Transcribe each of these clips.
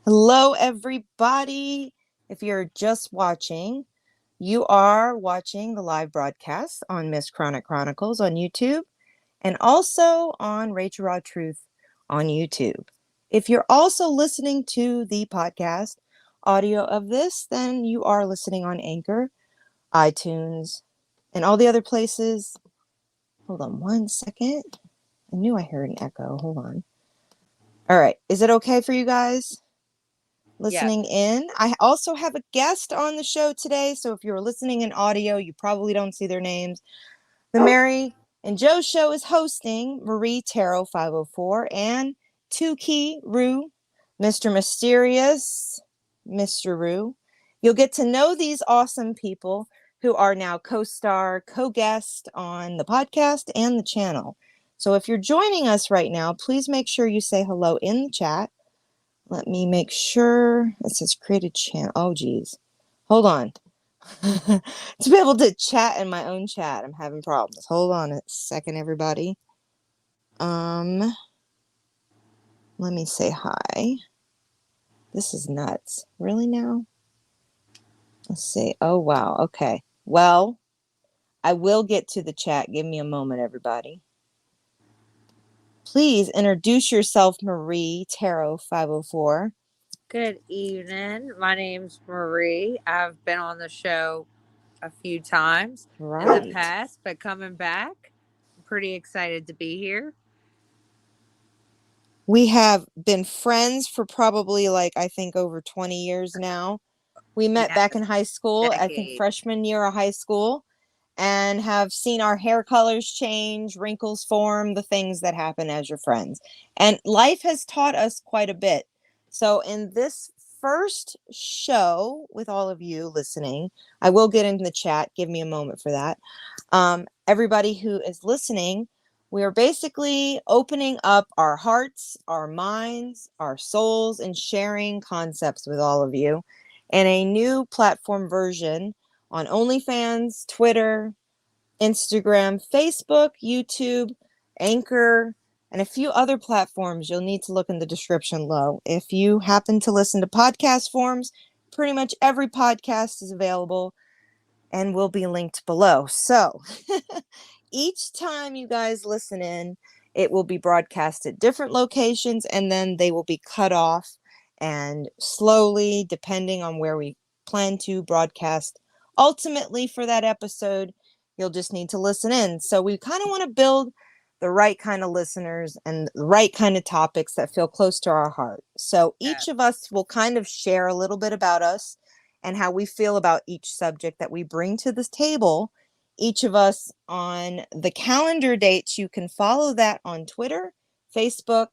Hello, everybody. If you're just watching, you are watching the live broadcast on Miss Chronic Chronicles on YouTube and also on Rachel Raw Truth on YouTube. If you're also listening to the podcast audio of this, then you are listening on Anchor, iTunes, and all the other places. Hold on one second. I knew I heard an echo. Hold on. All right. Is it okay for you guys listening in? I also have a guest on the show today. So if you're listening in audio, you probably don't see their names. The Mary and Joe show is hosting Marie Tarot 504 and Tukey Rue, Mr. Mysterious, Mr. Rue. You'll get to know these awesome people who are now co-star, co-guest on the podcast and the channel. So if you're joining us right now, please make sure you say hello in the chat. Let me make sure. It says create a channel. Oh, geez. Hold on. To be able to chat in my own chat, I'm having problems. Hold on a second, everybody. Let me say hi. This is nuts. Really now? Let's see. Oh, wow. Okay. Well, I will get to the chat. Give me a moment, everybody. Please introduce yourself, Marie Tarot 504. Good evening. My name's Marie. I've been on the show a few times in the past, but coming back, I'm pretty excited to be here. We have been friends for probably I think over 20 years now. We met back in high school, I think freshman year of high school, and have seen our hair colors change, wrinkles form, the things that happen as your friends. And life has taught us quite a bit. So in this first show with all of you listening, I will get into the chat. Give me a moment for that. Everybody who is listening, we are basically opening up our hearts, our minds, our souls, and sharing concepts with all of you in a new platform version on OnlyFans, Twitter, Instagram, Facebook, YouTube, Anchor, and a few other platforms. You'll need to look in the description below. If you happen to listen to podcast forms, pretty much every podcast is available and will be linked below. So each time you guys listen in, it will be broadcast at different locations, and then they will be cut off and slowly, depending on where we plan to broadcast ultimately for that episode, you'll just need to listen in. So we kind of want to build the right kind of listeners and the right kind of topics that feel close to our heart. So each of us will kind of share a little bit about us and how we feel about each subject that we bring to this table. Each of us on the calendar dates, you can follow that on Twitter, Facebook,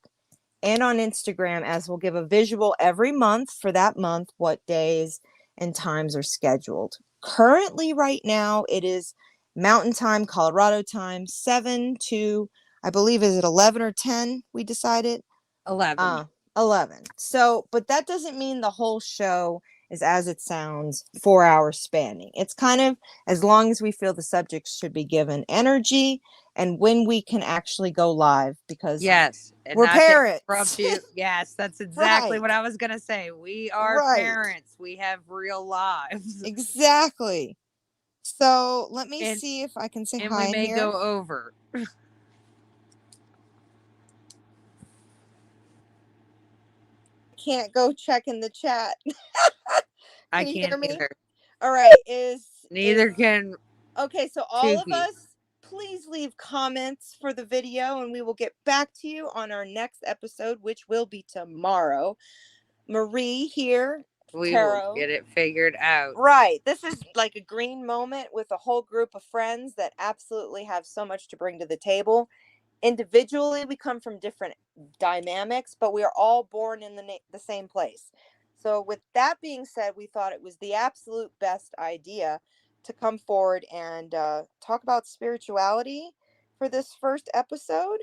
and on Instagram, as we'll give a visual every month for that month, what days and times are scheduled. Currently, right now, it is Mountain Time, Colorado time, 7 to, I believe, is it 11 or 10? We decided 11. 11. So, but that doesn't mean the whole show is, as it sounds, 4 hours spanning. It's kind of as long as we feel the subjects should be given energy and when we can actually go live, because we're parents. Yes, that's exactly what I was going to say. We are parents. We have real lives. Exactly. So let me see if I can say hi we may here. go over. Can't go check in the chat. I can't hear me? Either. All right. Neither can. Okay, so all of us, please leave comments for the video and we will get back to you on our next episode, which will be tomorrow. Marie here. We will get it figured out. Right. This is like a green moment with a whole group of friends that absolutely have so much to bring to the table. Individually, we come from different dynamics, but we are all born in the same place. So with that being said, we thought it was the absolute best idea to come forward and talk about spirituality for this first episode.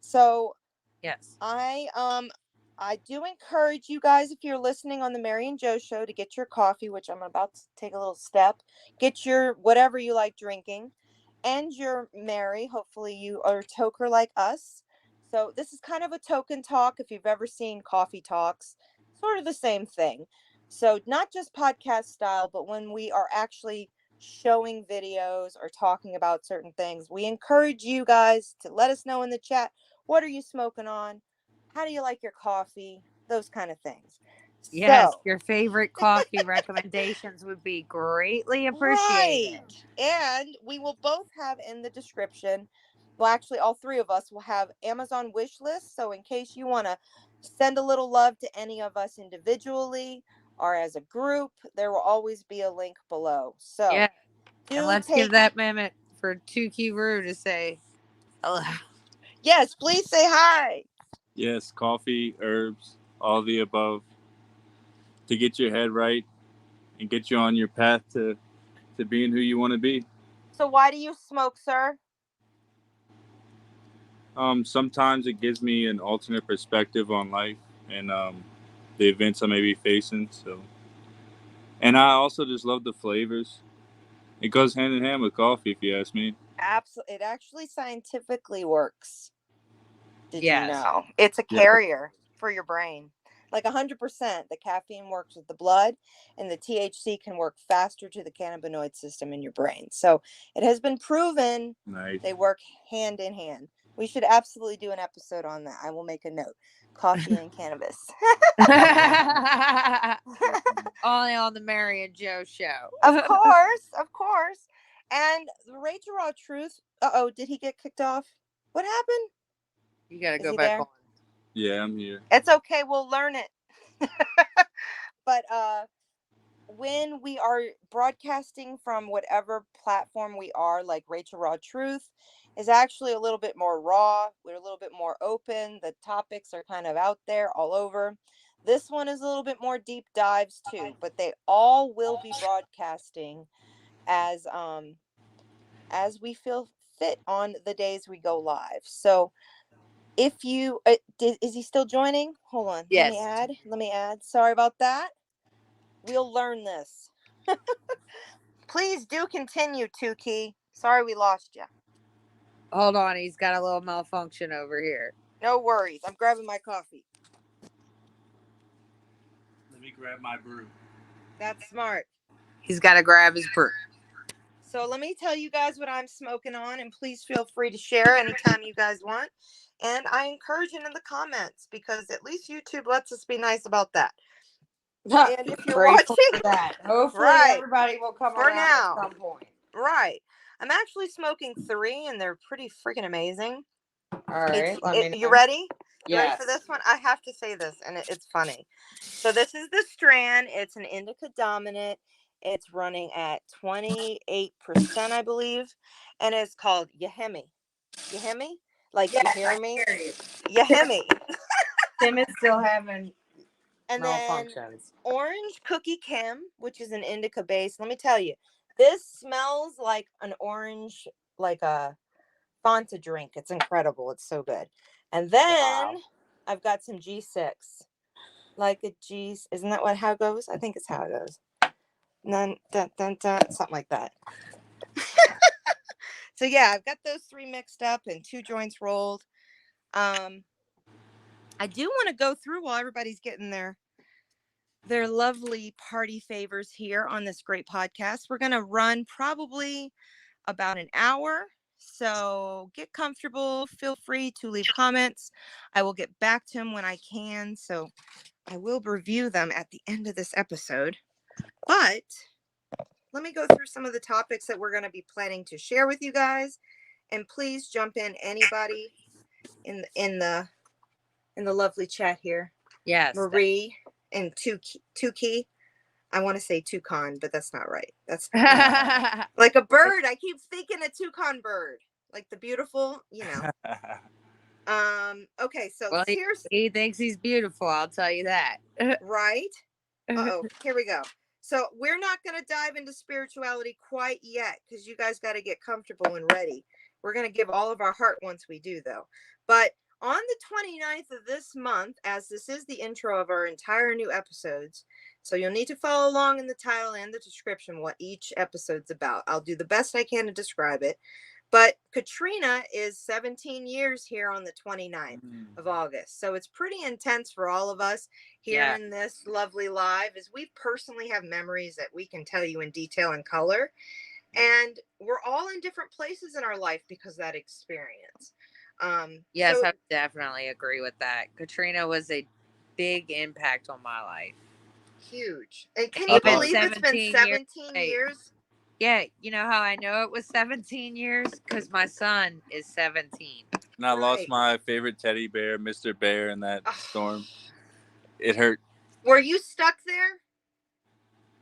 So yes, I do encourage you guys, if you're listening on the Mary and Joe show, to get your coffee, which I'm about to take a little step. Get your whatever you like drinking, and your Mary. Hopefully you are a toker like us. So this is kind of a token talk if you've ever seen coffee talks. sort of the same thing. So not just podcast style, but when we are actually showing videos or talking about certain things, we encourage you guys to let us know in the chat, what are you smoking on? How do you like your coffee? Those kind of things. Yes, So, your favorite coffee recommendations would be greatly appreciated. right. And we will both have in the description, well, actually, all three of us will have Amazon wish lists. So, in case you want to send a little love to any of us individually or as a group, there will always be a link below. So, Yeah. And do let's give take. that moment for Tukey Roo to say hello. Yes, please say hi. Yes, coffee, herbs, all the above to get your head right and get you on your path to being who you want to be. So, why do you smoke, sir? Sometimes it gives me an alternate perspective on life and the events I may be facing. So, and I also just love the flavors. It goes hand in hand with coffee, if you ask me. Absolutely. It actually scientifically works. Did you Yes. know? It's a Yeah. carrier for your brain. Like 100%. The caffeine works with the blood, and the THC can work faster to the cannabinoid system in your brain. So it has been proven Nice. they work hand in hand. We should absolutely do an episode on that. I will make a note. Coffee and cannabis. Only on the Mary and Joe show. Of course. Of course. And Rachel Raw Truth. Uh-oh, did he get kicked off? What happened? You got to Is go he back there? on. Yeah, I'm here. It's okay. We'll learn it. But when we are broadcasting from whatever platform we are, like Rachel Raw Truth is actually a little bit more raw. We're a little bit more open. The topics are kind of out there all over. This one is a little bit more deep dives too, but they all will be broadcasting as we feel fit on the days we go live. So if you is he still joining? Hold on. Yes. Let me add. Sorry about that. We'll learn this. Please do continue, Tukey. Sorry we lost you. Hold on, he's got a little malfunction over here. No worries. I'm grabbing my coffee. Let me grab my brew. That's smart. He's got to grab his brew. So let me tell you guys what I'm smoking on, and please feel free to share anytime you guys want. And I encourage it in the comments because at least YouTube lets us be nice about that. And if you're Grateful watching, for that. Hopefully right, everybody will come for on now. out at some point. Right. I'm actually smoking 3, and they're pretty freaking amazing. All right. You ready? You Yes. ready for this one? I have to say this, and it's funny. So this is the strand. It's an indica dominant. It's running at 28%, I believe, and it's called Yahemi. Yahemi? Like, yes, you hear me? Yahemi. Tim is still having And malfunctions. then Orange Cookie Kim, which is an indica base. Let me tell you, this smells like an orange, like a Fanta drink. It's incredible. It's so good. And then I've got some G6. Like a G, isn't that how it goes? I think it's how it goes. Dun, dun, dun, dun, something like that. So yeah, I've got those 3 mixed up and 2 joints rolled. I do want to go through while everybody's getting their lovely party favors here on this great podcast. We're going to run probably about an hour. So get comfortable. Feel free to leave comments. I will get back to them when I can. So I will review them at the end of this episode. But let me go through some of the topics that we're going to be planning to share with you guys. And please jump in, anybody in the lovely chat here. Yes. Marie and Tukey. I want to say toucan, but that's not right. That's like a bird. I keep thinking a toucan bird, like the beautiful, Okay, so well, here's he thinks he's beautiful. I'll tell you that. right. Uh-oh, here we go. So we're not going to dive into spirituality quite yet because you guys got to get comfortable and ready. We're going to give all of our heart once we do, though. But on the 29th of this month, as this is the intro of our entire new episodes, so you'll need to follow along in the title and the description what each episode's about. I'll do the best I can to describe it. But Katrina is 17 years here on the 29th of August. So it's pretty intense for all of us here in this lovely live, as we personally have memories that we can tell you in detail and color. And we're all in different places in our life because of that experience. Yes, I definitely agree with that. Katrina was a big impact on my life. Huge. And can you believe it's been 17 years? Yeah, you know how I know it was 17 years? Because my son is 17. And I lost my favorite teddy bear, Mr. Bear, in that storm. It hurt. Were you stuck there?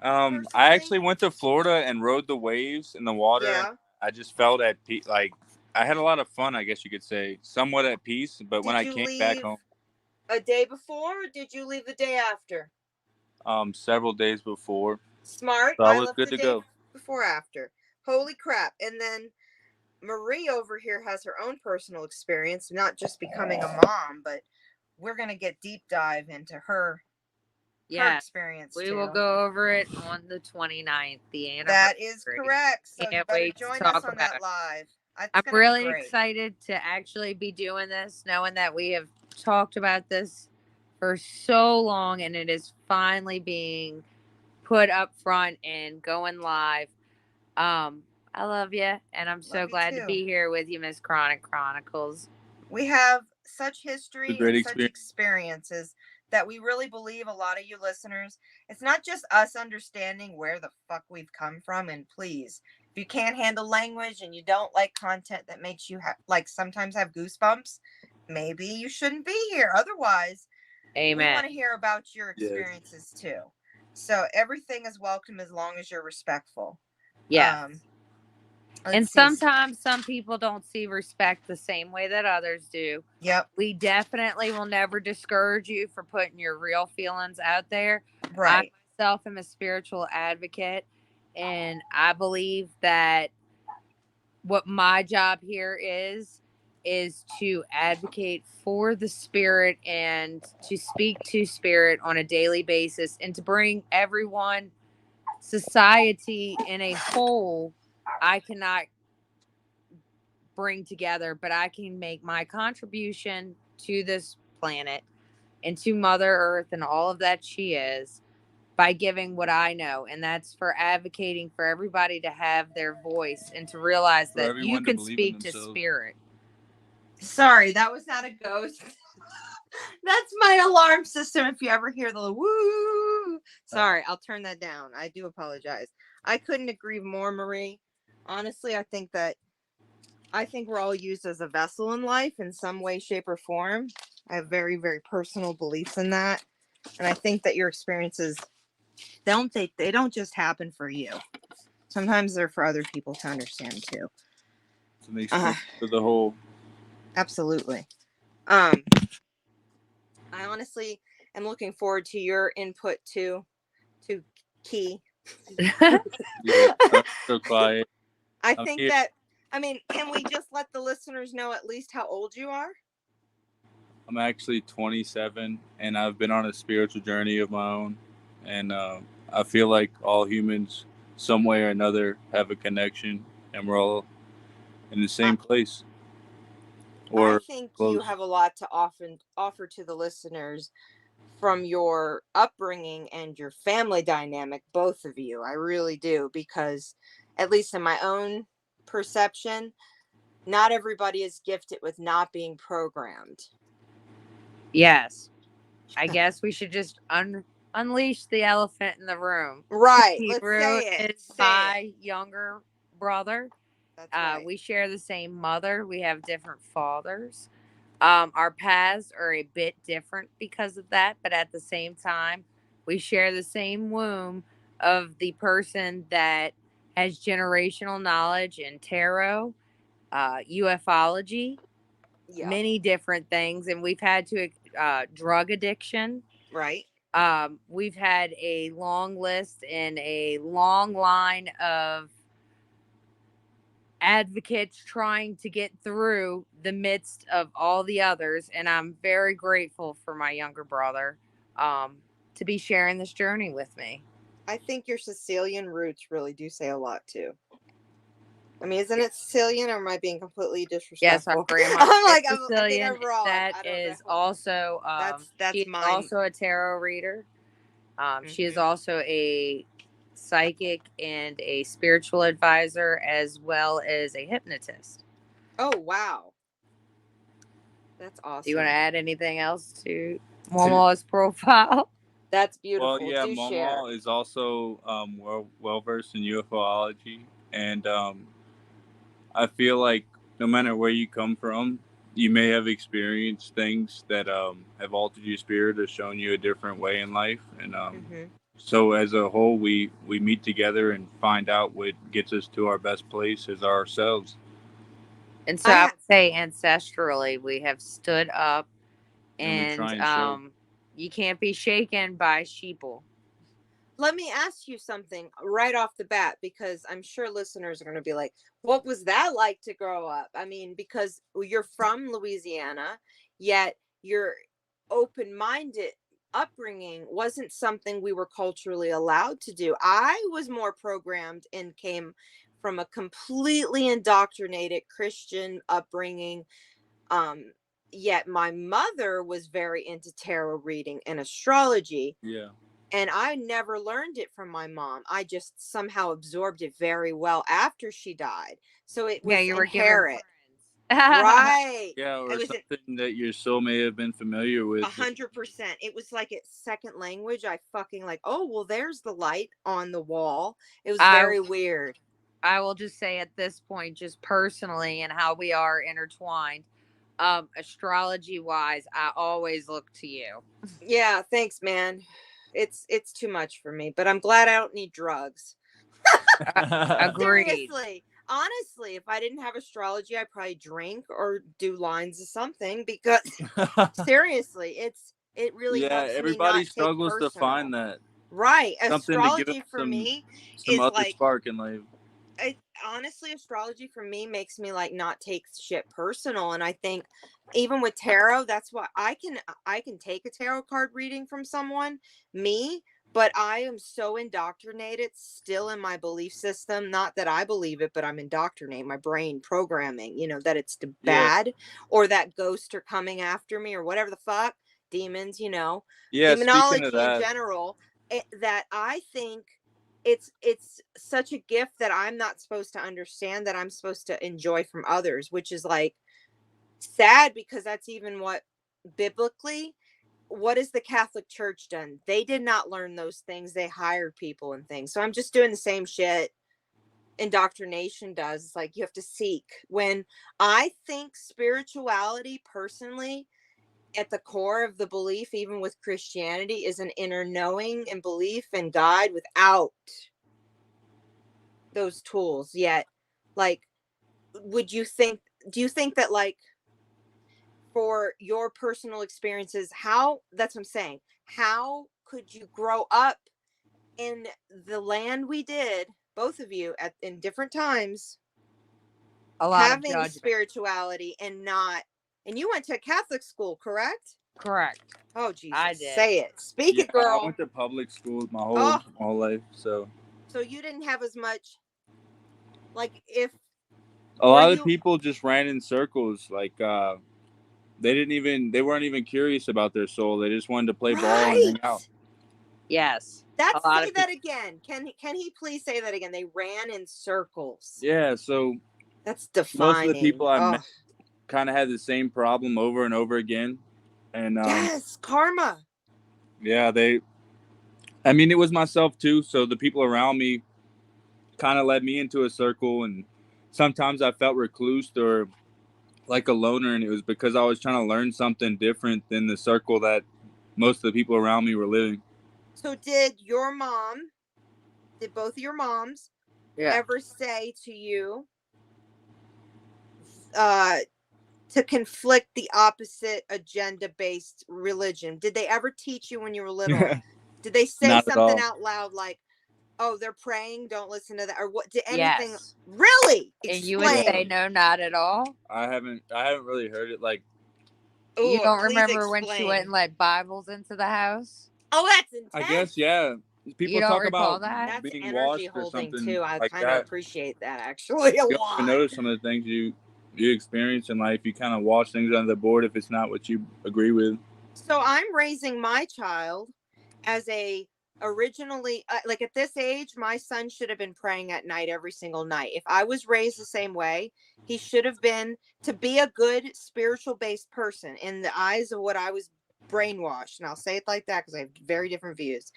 I actually went to Florida and rode the waves in the water. Yeah. I just felt at peace. Like, I had a lot of fun, I guess you could say. Somewhat at peace, but when I came back home. A day before, or did you leave the day after? Several days before. Smart. So I was good to go. Before after. Holy crap. And then Marie over here has her own personal experience, not just becoming a mom, but we're going to get deep dive into her experience. We will go over it on the 29th, the anniversary. That is correct. So you better join us on that live. I'm really excited to actually be doing this, knowing that we have talked about this for so long and it is finally being put up front and going live. I love you, and I'm so glad to be here with you, Miss Chronic Chronicles. We have such history and such experiences that we really believe a lot of you listeners, it's not just us understanding where the fuck we've come from. And please, if you can't handle language and you don't like content that makes you sometimes have goosebumps, maybe you shouldn't be here. Otherwise, Amen. We want to hear about your experiences too. So everything is welcome as long as you're respectful. Yeah. And sometimes some people don't see respect the same way that others do. Yep. We definitely will never discourage you for putting your real feelings out there. Right. I myself am a spiritual advocate, and I believe that what my job here is to advocate for the spirit and to speak to spirit on a daily basis and to bring everyone, society in a whole. I cannot bring together, but I can make my contribution to this planet and to Mother Earth and all of that she is by giving what I know. And that's for advocating for everybody to have their voice and to realize that you can speak to spirit. Sorry, that was not a ghost. That's my alarm system. If you ever hear the woo, sorry, I'll turn that down. I do apologize. I couldn't agree more, Marie. Honestly, I think we're all used as a vessel in life in some way, shape, or form. I have very, very personal beliefs in that. And I think that your experiences, they don't just happen for you. Sometimes they're for other people to understand too. To make sense for the whole. Absolutely. I honestly am looking forward to your input to Key. Yeah, so quiet. I think that, can we just let the listeners know at least how old you are? I'm actually 27, and I've been on a spiritual journey of my own. And I feel like all humans, some way or another, have a connection, and we're all in the same place. I think you have a lot to offer to the listeners from your upbringing and your family dynamic, both of you. I really do, because at least in my own perception, not everybody is gifted with not being programmed. Yes. I guess we should just unleash the elephant in the room. Right. Let's say it. Is my younger brother. That's right. We share the same mother. We have different fathers. Our paths are a bit different because of that, but at the same time, we share the same womb of the person that has generational knowledge in tarot, ufology, many different things, and we've had to drug addiction. Right. We've had a long list and a long line of advocates trying to get through the midst of all the others, and I'm very grateful for my younger brother to be sharing this journey with me. I think your Sicilian roots really do say a lot too. I mean, isn't it Sicilian, or am I being completely Yes, our disrespectful? grandma I'm is like, I think Sicilian. I'm wrong. That I don't is know. also, she That's is mine. also a tarot reader. She is Mm-hmm. also a psychic and a spiritual advisor, as well as a hypnotist. Oh, wow. That's Do you want to awesome. add anything else to Momo's profile? That's Well, beautiful. yeah, Do share. Momo is also well versed in UFOlogy, and I feel like no matter where you come from, you may have experienced things that have altered your spirit or shown you a different way in life, and Mm-hmm. so as a whole, we meet together and find out what gets us to our best place as ourselves. And so I I ha- would say ancestrally, we have stood up, And we and try and show. you can't be shaken by sheeple. Let me ask you something right off the bat, because I'm sure listeners are going to be like, what was that like to grow up? I mean, because you're from Louisiana, yet your open minded upbringing wasn't something we were culturally allowed to do. I was more programmed and came from a completely indoctrinated Christian upbringing. Um, Yet my mother was very into tarot reading and astrology, Yeah. and I never learned it from my mom. I just somehow absorbed it very well after she died. So it Yeah, was you were given inherent. friends. Right. Yeah, It or was something that your soul may have been familiar with. 100%. It was like its second language. I fucking like, oh, well, there's the light on the wall. It was I very weird. I will just say at this point, just personally and how we are intertwined, astrology wise, I always look to you. Yeah, thanks, man. It's too much for me, but I'm glad I don't need drugs. Agreed. Seriously, honestly, if I didn't have astrology, I'd probably drink or do lines of something, because seriously, it really Yeah, helps me everybody not take struggles to personal. find that Right. something to give them Astrology for me some is other like, spark in life. honestly, astrology for me makes me like not take shit personal. And I think even with tarot, that's why I can take a tarot card reading from someone, me, but I am so indoctrinated still in my belief system. Not that I believe it, but I'm indoctrinated, my brain programming, that it's the Yeah, bad, or that ghosts are coming after me, or whatever the fuck, demons, yeah. Speaking of demonology in that, general, that I think it's such a gift that I'm not supposed to understand, that I'm supposed to enjoy from others, which is like sad, because that's even what biblically, what has the Catholic Church done? They did not learn those things. They hired people and things. So I'm just doing the same shit indoctrination does. It's like you have to seek. When I think spirituality personally, at the core of the belief, even with Christianity, is an inner knowing and belief and guide without those tools. Yet, like, would you think, do you think that, like, for your personal experiences, how, that's what I'm saying, how could you grow up in the land we did, both of you, in different times, A lot of having judgment. spirituality and not, and you went to a Catholic school, correct? Correct. Oh, I Jesus, did. say it, speak yeah, it, I girl. went to public schools my Oh, whole life, so so you didn't have as much, like, if, a were lot of you people just ran in circles. Like they weren't even curious about their soul. They just wanted to play ball and hang out. right? Yes. A That's, lot say of that people. again. Can he please say that again? They ran in circles. Yeah, so That's most of the defining. people I met Oh, kind of had the same problem over and over again, and yes, karma. yeah, I mean, it was myself too. So the people around me kind of led me into a circle, and sometimes I felt reclused or like a loner, and it was because I was trying to learn something different than the circle that most of the people around me were living. So did both of your moms Yeah. ever say to you, uh to conflict the opposite agenda based religion? Did they ever teach you when you were little? Did they say Not at something all. out loud like, oh, they're praying, don't listen to that, or what? Did anything Yes. really And you would Yeah, say explain? no, not at all. I haven't really heard it like. You Oh, don't please remember when she went explain. and let Bibles into the house? Oh, that's I guess intense. yeah. people don't talk recall about that? That's being energy washed or holding something too. I like kind of that. appreciate that actually a You don't even lot. notice some of the things you experience in life. You kind of wash things under the board if it's not what you agree with. So I'm raising my child as a originally like at this age my son should have been praying at night every single night. If I was raised the same way, he should have been, to be a good spiritual based person in the eyes of what I was brainwashed, and I'll say it like that because I have very different views.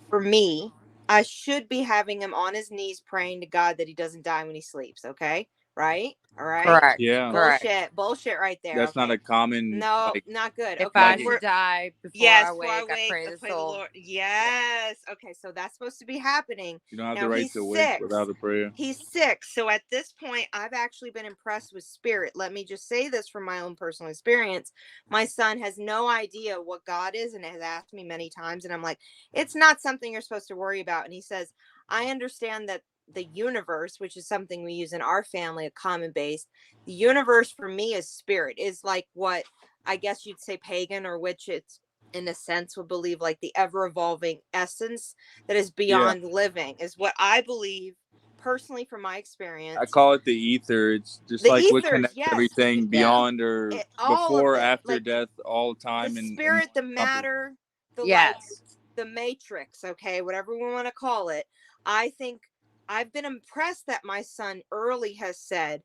For me, I should be having him on his knees praying to God that he doesn't die when he sleeps. Okay. Right. All right. Correct. Yeah, Correct. Bullshit right there. that's not Okay. a common No, like not good. If Okay. I nugget. should die before Yes, I before I wake, I wake, pray I the pray the soul. Lord. Yeah. Yes. Okay, so that's supposed to be happening. You don't have the Now right he's to wake without six. a prayer. He's six. So at this point, I've actually been impressed with spirit. Let me just say this from my own personal experience. My son has no idea what God is and has asked me many times. And I'm like, it's not something you're supposed to worry about. And he says, I understand that the universe, which is something we use in our family, a common base, the universe for me is spirit, is like what I guess you'd say pagan, or which it's in a sense would believe like the ever evolving essence that is Yeah, beyond living, is what I believe personally from my I experience. call it the ether. It's just The like what ethers, connects yes, everything Yeah. beyond or all of before, it, after like death, all the the time, and spirit, the encompass. matter, the like, Yes. the matrix, okay, whatever we want to call it. I think I've been impressed that my son early has said,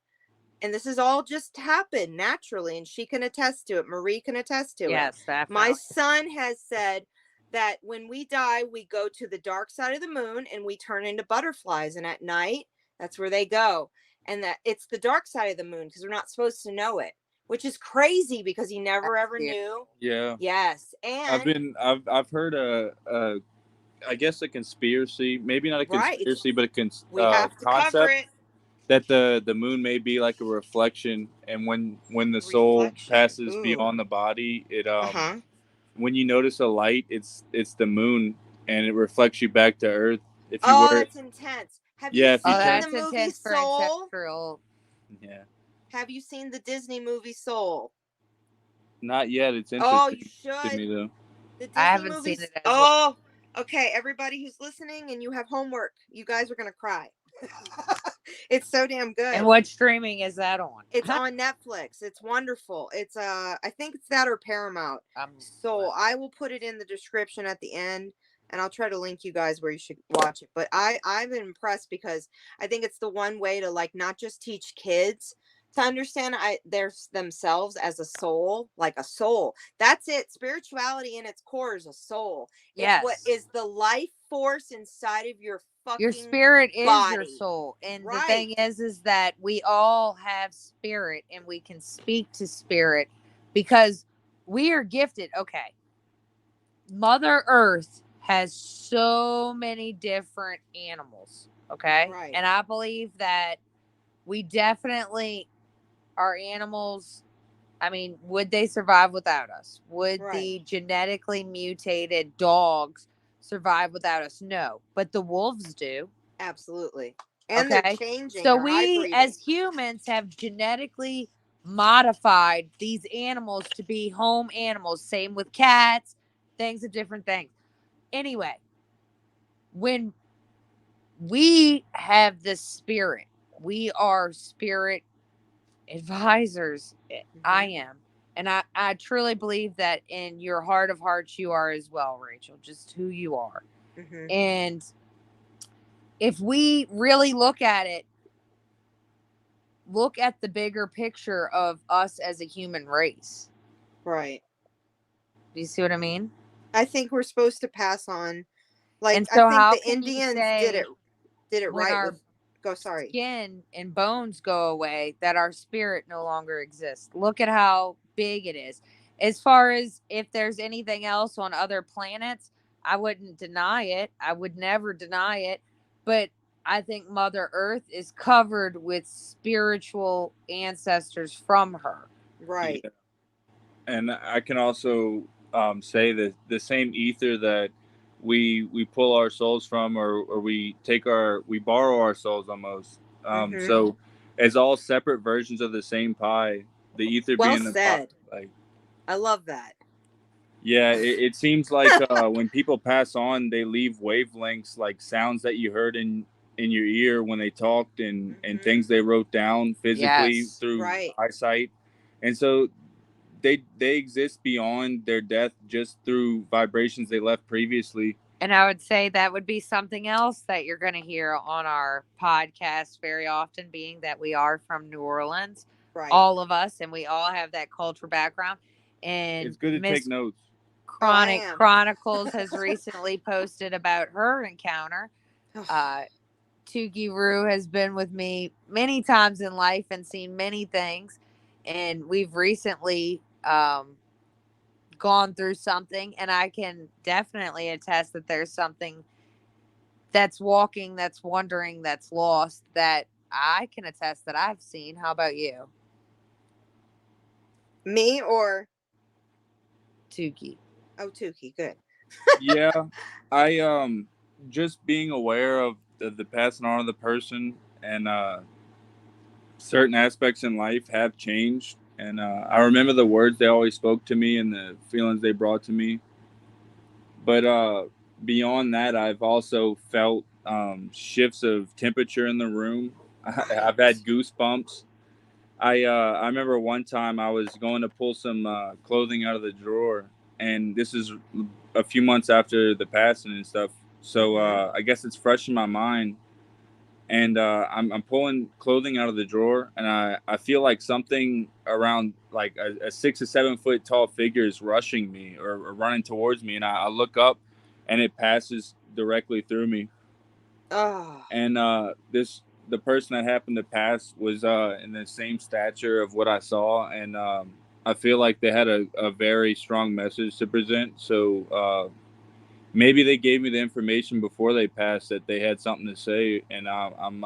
and this has all just happened naturally, and she can attest to it, Marie can attest to it. Yes, My definitely. son has said that when we die we go to the dark side of the moon and we turn into butterflies, and at night that's where they go, and that it's the dark side of the moon because we're not supposed to know it, which is crazy because he never That's ever knew. beautiful. Yeah, Yes, and I've heard a I guess a conspiracy, maybe not a right, it's, conspiracy, but we have to cover concept it. that the moon may be like a reflection, and when the soul Reflection, passes ooh, beyond the body, it uh-huh. when you notice a light, it's the moon, and it reflects you back to Earth. If you Oh, were, that's intense. Have you yeah, if you Oh, seen turn, the that's movie intense for Soul? ancestral. yeah, Have you seen the Disney movie Soul? not yet. It's Oh, you interesting to should. me though. The I Disney haven't seen movies. it as well. Oh, okay. Everybody who's listening and you have homework, you guys are going to cry. It's so damn And good. what streaming is that on? It's on Netflix. It's wonderful. It's I think it's that or Paramount. I'm So I will put it in the description at the end, and I'll try to link you guys where you should watch it. But I've been impressed because I think it's the one way to like not just teach kids to understand their themselves as a soul, like a soul. That's it. Spirituality in its core is a soul. It's what yes. is the life force inside of your Your fucking spirit is your body. soul. And the Right. thing is that we all have spirit and we can speak to spirit because we are gifted. Okay. Mother Earth has so many different animals. Okay. Right. And I believe that we definitely are animals. I mean, would they survive without us? Would Right. the genetically mutated dogs survive without us? No, but the wolves do. Absolutely. And they're Okay. changing, So they're we hybriding. as humans have genetically modified these animals to be home animals. Same with cats, things of different things. Anyway, when we have the spirit, we are spirit advisors. I Mm-hmm. am. And I truly believe that in your heart of hearts, you are as well, Rachel, just who you are. Mm-hmm. And if we really look at it, look at the bigger picture of us as a human race. Right. Do you see what I mean? I think we're supposed to pass on, like And I so, think how the can you Indians say did it when right our with, go, sorry. skin and bones go away that our spirit no longer exists? Look at how big it is. As far as if there's anything else on other planets, I wouldn't deny it. I would never deny it. But I think Mother Earth is covered with spiritual ancestors from her. Right. Yeah, and I can also say that the same ether that we pull our souls from, or we borrow our souls almost. Mm-hmm. So as all separate versions of the same pie, the ether Well being the pie, said. like I love that. Yeah, it seems like when people pass on, they leave wavelengths like sounds that you heard in your ear when they talked, and Mm-hmm. things they wrote down physically Yes. through Right. eyesight, and so they exist beyond their death just through vibrations they left previously. And I would say that would be something else that you're going to hear on our podcast very often, being that we are from New Orleans, Right. all of us, and we all have that culture background. And It's good to take Miss notes. Oh, I Chronic am. Chronicles has recently posted about her encounter. Uh, Tuki Roo has been with me many times in life and seen many things. And we've recently gone through something. And I can definitely attest that there's something that's walking, that's wandering, that's lost that I can attest that I've seen. How about you, Me or Tuki? oh, Tukey? Good. Yeah, I just being aware of the passing on of the person, and certain aspects in life have changed, and I remember the words they always spoke to me and the feelings they brought to me. But beyond that, I've also felt shifts of temperature in the room. I've Right. had goosebumps. I remember one time I was going to pull some clothing out of the drawer, and this is a few months after the passing and stuff. So Mm-hmm. I guess it's fresh in my mind, and I'm pulling clothing out of the drawer, and I feel like something around like a 6 or 7 foot tall figure is rushing me or running towards me, and I look up, and it passes directly through me, Oh. and this the person that happened to pass was in the same stature of what I saw, and I feel like they had a very strong message to present. So maybe they gave me the information before they passed that they had something to say, and I'm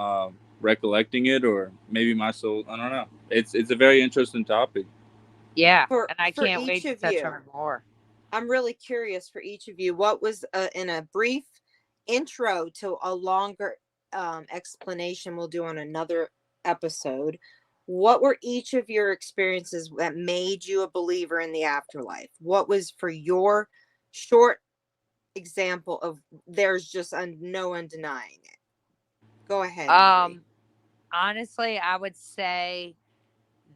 recollecting it, or maybe my soul. I don't know. It's a very interesting topic. Yeah, For and I for can't each wait to of touch on you, it more. I'm really curious for each of you. What was in a brief intro to a longer explanation we'll do on another episode? What were each of your experiences that made you a believer in the afterlife? What was for your short example of there's just no undenying it? Go ahead, Mary. Um, Honestly, I would say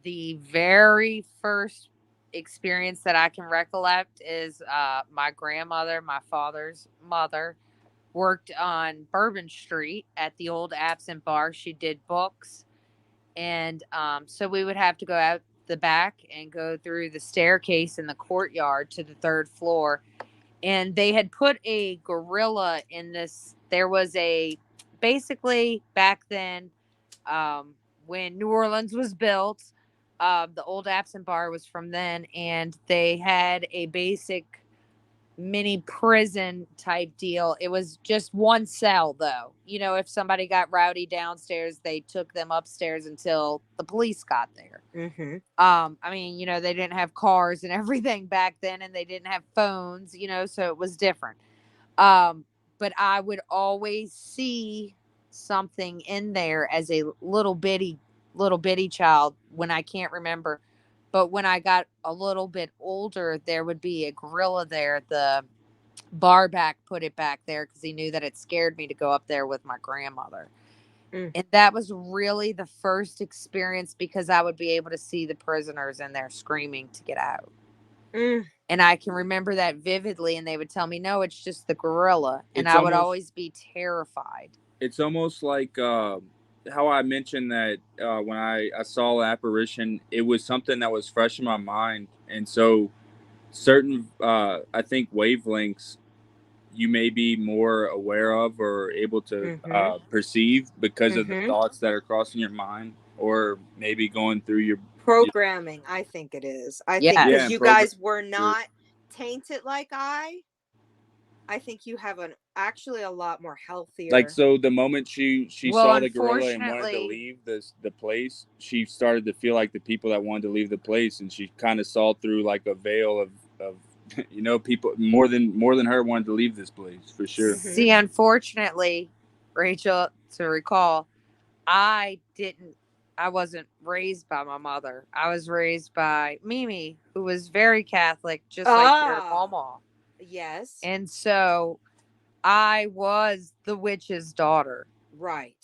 the very first experience that I can recollect is my grandmother, my father's mother, worked on Bourbon Street at the old Absent Bar. She did books. And so we would have to go out the back and go through the staircase in the courtyard to the third floor. And they had put a gorilla in this. There was a basically back then, when New Orleans was built, the old Absent Bar was from then, and they had a basic mini prison type deal. It was just one cell though. You know, if somebody got rowdy downstairs, they took them upstairs until the police got there. Mm-hmm. I mean, they didn't have cars and everything back then, and they didn't have phones, so it was different. Um, but I would always see something in there as a little bitty child when I can't remember. But when I got a little bit older, there would be a gorilla there. The bar back put it back there because he knew that it scared me to go up there with my grandmother. Mm. And that was really the first experience because I would be able to see the prisoners in there screaming to get out. Mm. And I can remember that vividly. And they would tell me, no, it's just the gorilla. And It's I would almost always be terrified. it's almost like how I mentioned that when I saw an apparition, it was something that was fresh in my mind, and so certain I think wavelengths you may be more aware of or able to Mm-hmm. perceive because of the Mm-hmm. thoughts that are crossing your mind, or maybe going through your Programming, I think it is. I think yeah, because Yes. and you program. guys were not tainted like I think you have an actually a lot more Like, healthier. so the moment she Well, saw the gorilla and wanted to unfortunately, leave the place, she started to feel like the people that wanted to leave the place, and she kind of saw through like a veil of people more than her wanted to leave this place for sure. Mm-hmm. see, unfortunately, Rachel, to recall, I didn't. I wasn't raised by my mother. I was raised by Mimi, who was very Catholic, just like your Ah, mama. yes. And so I was the witch's daughter, Right.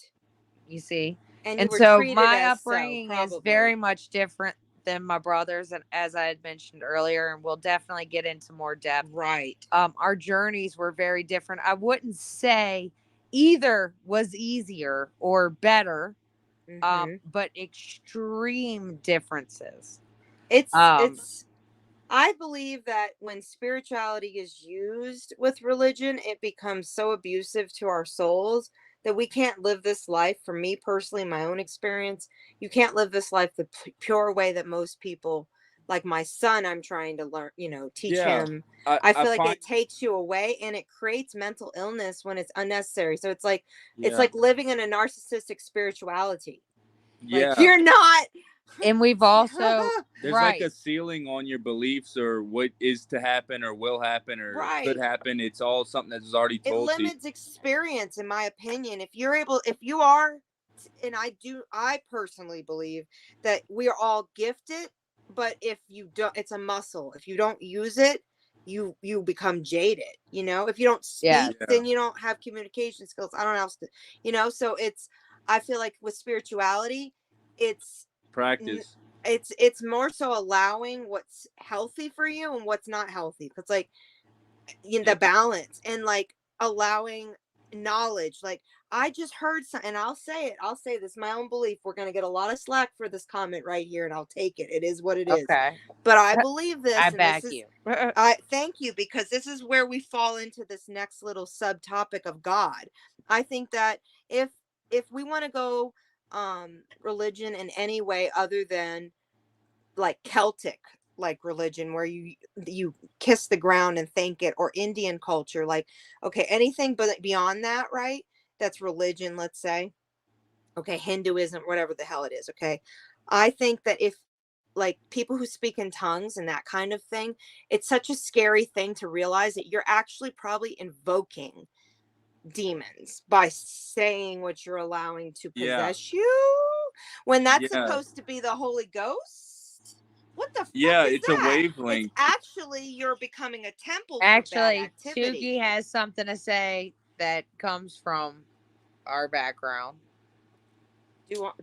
you see. And you And were so treated my as so, upbringing is very probably. much different than my brother's, and as I had mentioned earlier, and we'll definitely get into more depth. Right. Our journeys were very different. I wouldn't say either was easier or better, Mm-hmm. but extreme differences. It's Um, it's I believe that when spirituality is used with religion, it becomes so abusive to our souls that we can't live this life. For me personally, my own experience, you can't live this life the pure way that most people, like my son, I'm trying to learn, teach Yeah, him. I I feel like find it takes you away and it creates mental illness when it's unnecessary. So it's yeah like living in a narcissistic spirituality. Like yeah. you're not and we've also, There's like a right, ceiling on your beliefs or what is to happen or will happen or could right. happen. It's all something that's already It told to you. limits experience, in my opinion. If you are, and I personally believe that we are all gifted, but if you don't, it's a muscle. If you don't use it, you become jaded. If you don't yes. speak, Yeah, then you don't have communication skills. I don't know how else so I feel like with spirituality, it's practice. it's more so allowing what's healthy for you and what's not healthy. Because like the Yeah, balance and like allowing knowledge. Like I just heard some, and I'll say this, my own belief. We're going to get a lot of slack for this comment right here, and I'll take it. It is what it is. Okay. But I believe I this, and this back is you. I thank you, because this is where we fall into this next little subtopic of God. I think that if we want to go religion in any way other than like Celtic like religion, where you kiss the ground and thank it, or Indian culture, like, okay, anything but beyond that, right? That's religion, let's say. Okay, Hinduism, whatever the hell it is. Okay, I think that if like people who speak in tongues and that kind of thing, it's such a scary thing to realize that you're actually probably invoking demons by saying what you're allowing to yeah, possess you, when that's yeah, supposed to be the Holy Ghost. What the fuck yeah. is It's a that? It's wavelength. actually you're becoming a temple for bad Actually, activity. Tugi has something to say that comes from our background.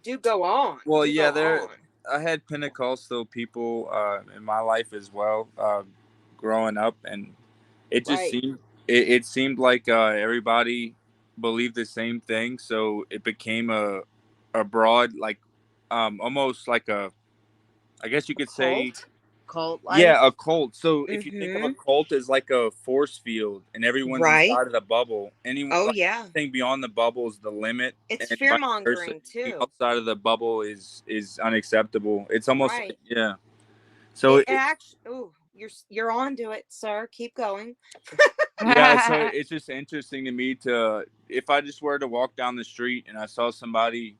Do go on. Well, Do go yeah, there. on. I had Pentecostal people in my life as well, growing up, and it just Right. seemed it seemed like everybody believed the same thing, so it became a broad like almost like a I guess you A could say cult. Cult like? yeah a cult. So if you think of a Mm-hmm. cult as like a force field, and everyone's Right. inside of the bubble, any Oh like yeah. anything beyond the bubble is the limit, It's and fear vice versa. mongering Anything too. outside of the bubble is unacceptable. It's almost like Right. yeah. So It actually. Oh, you're on to it, sir. Keep going. yeah, so it's just interesting to me to if I just were to walk down the street and I saw somebody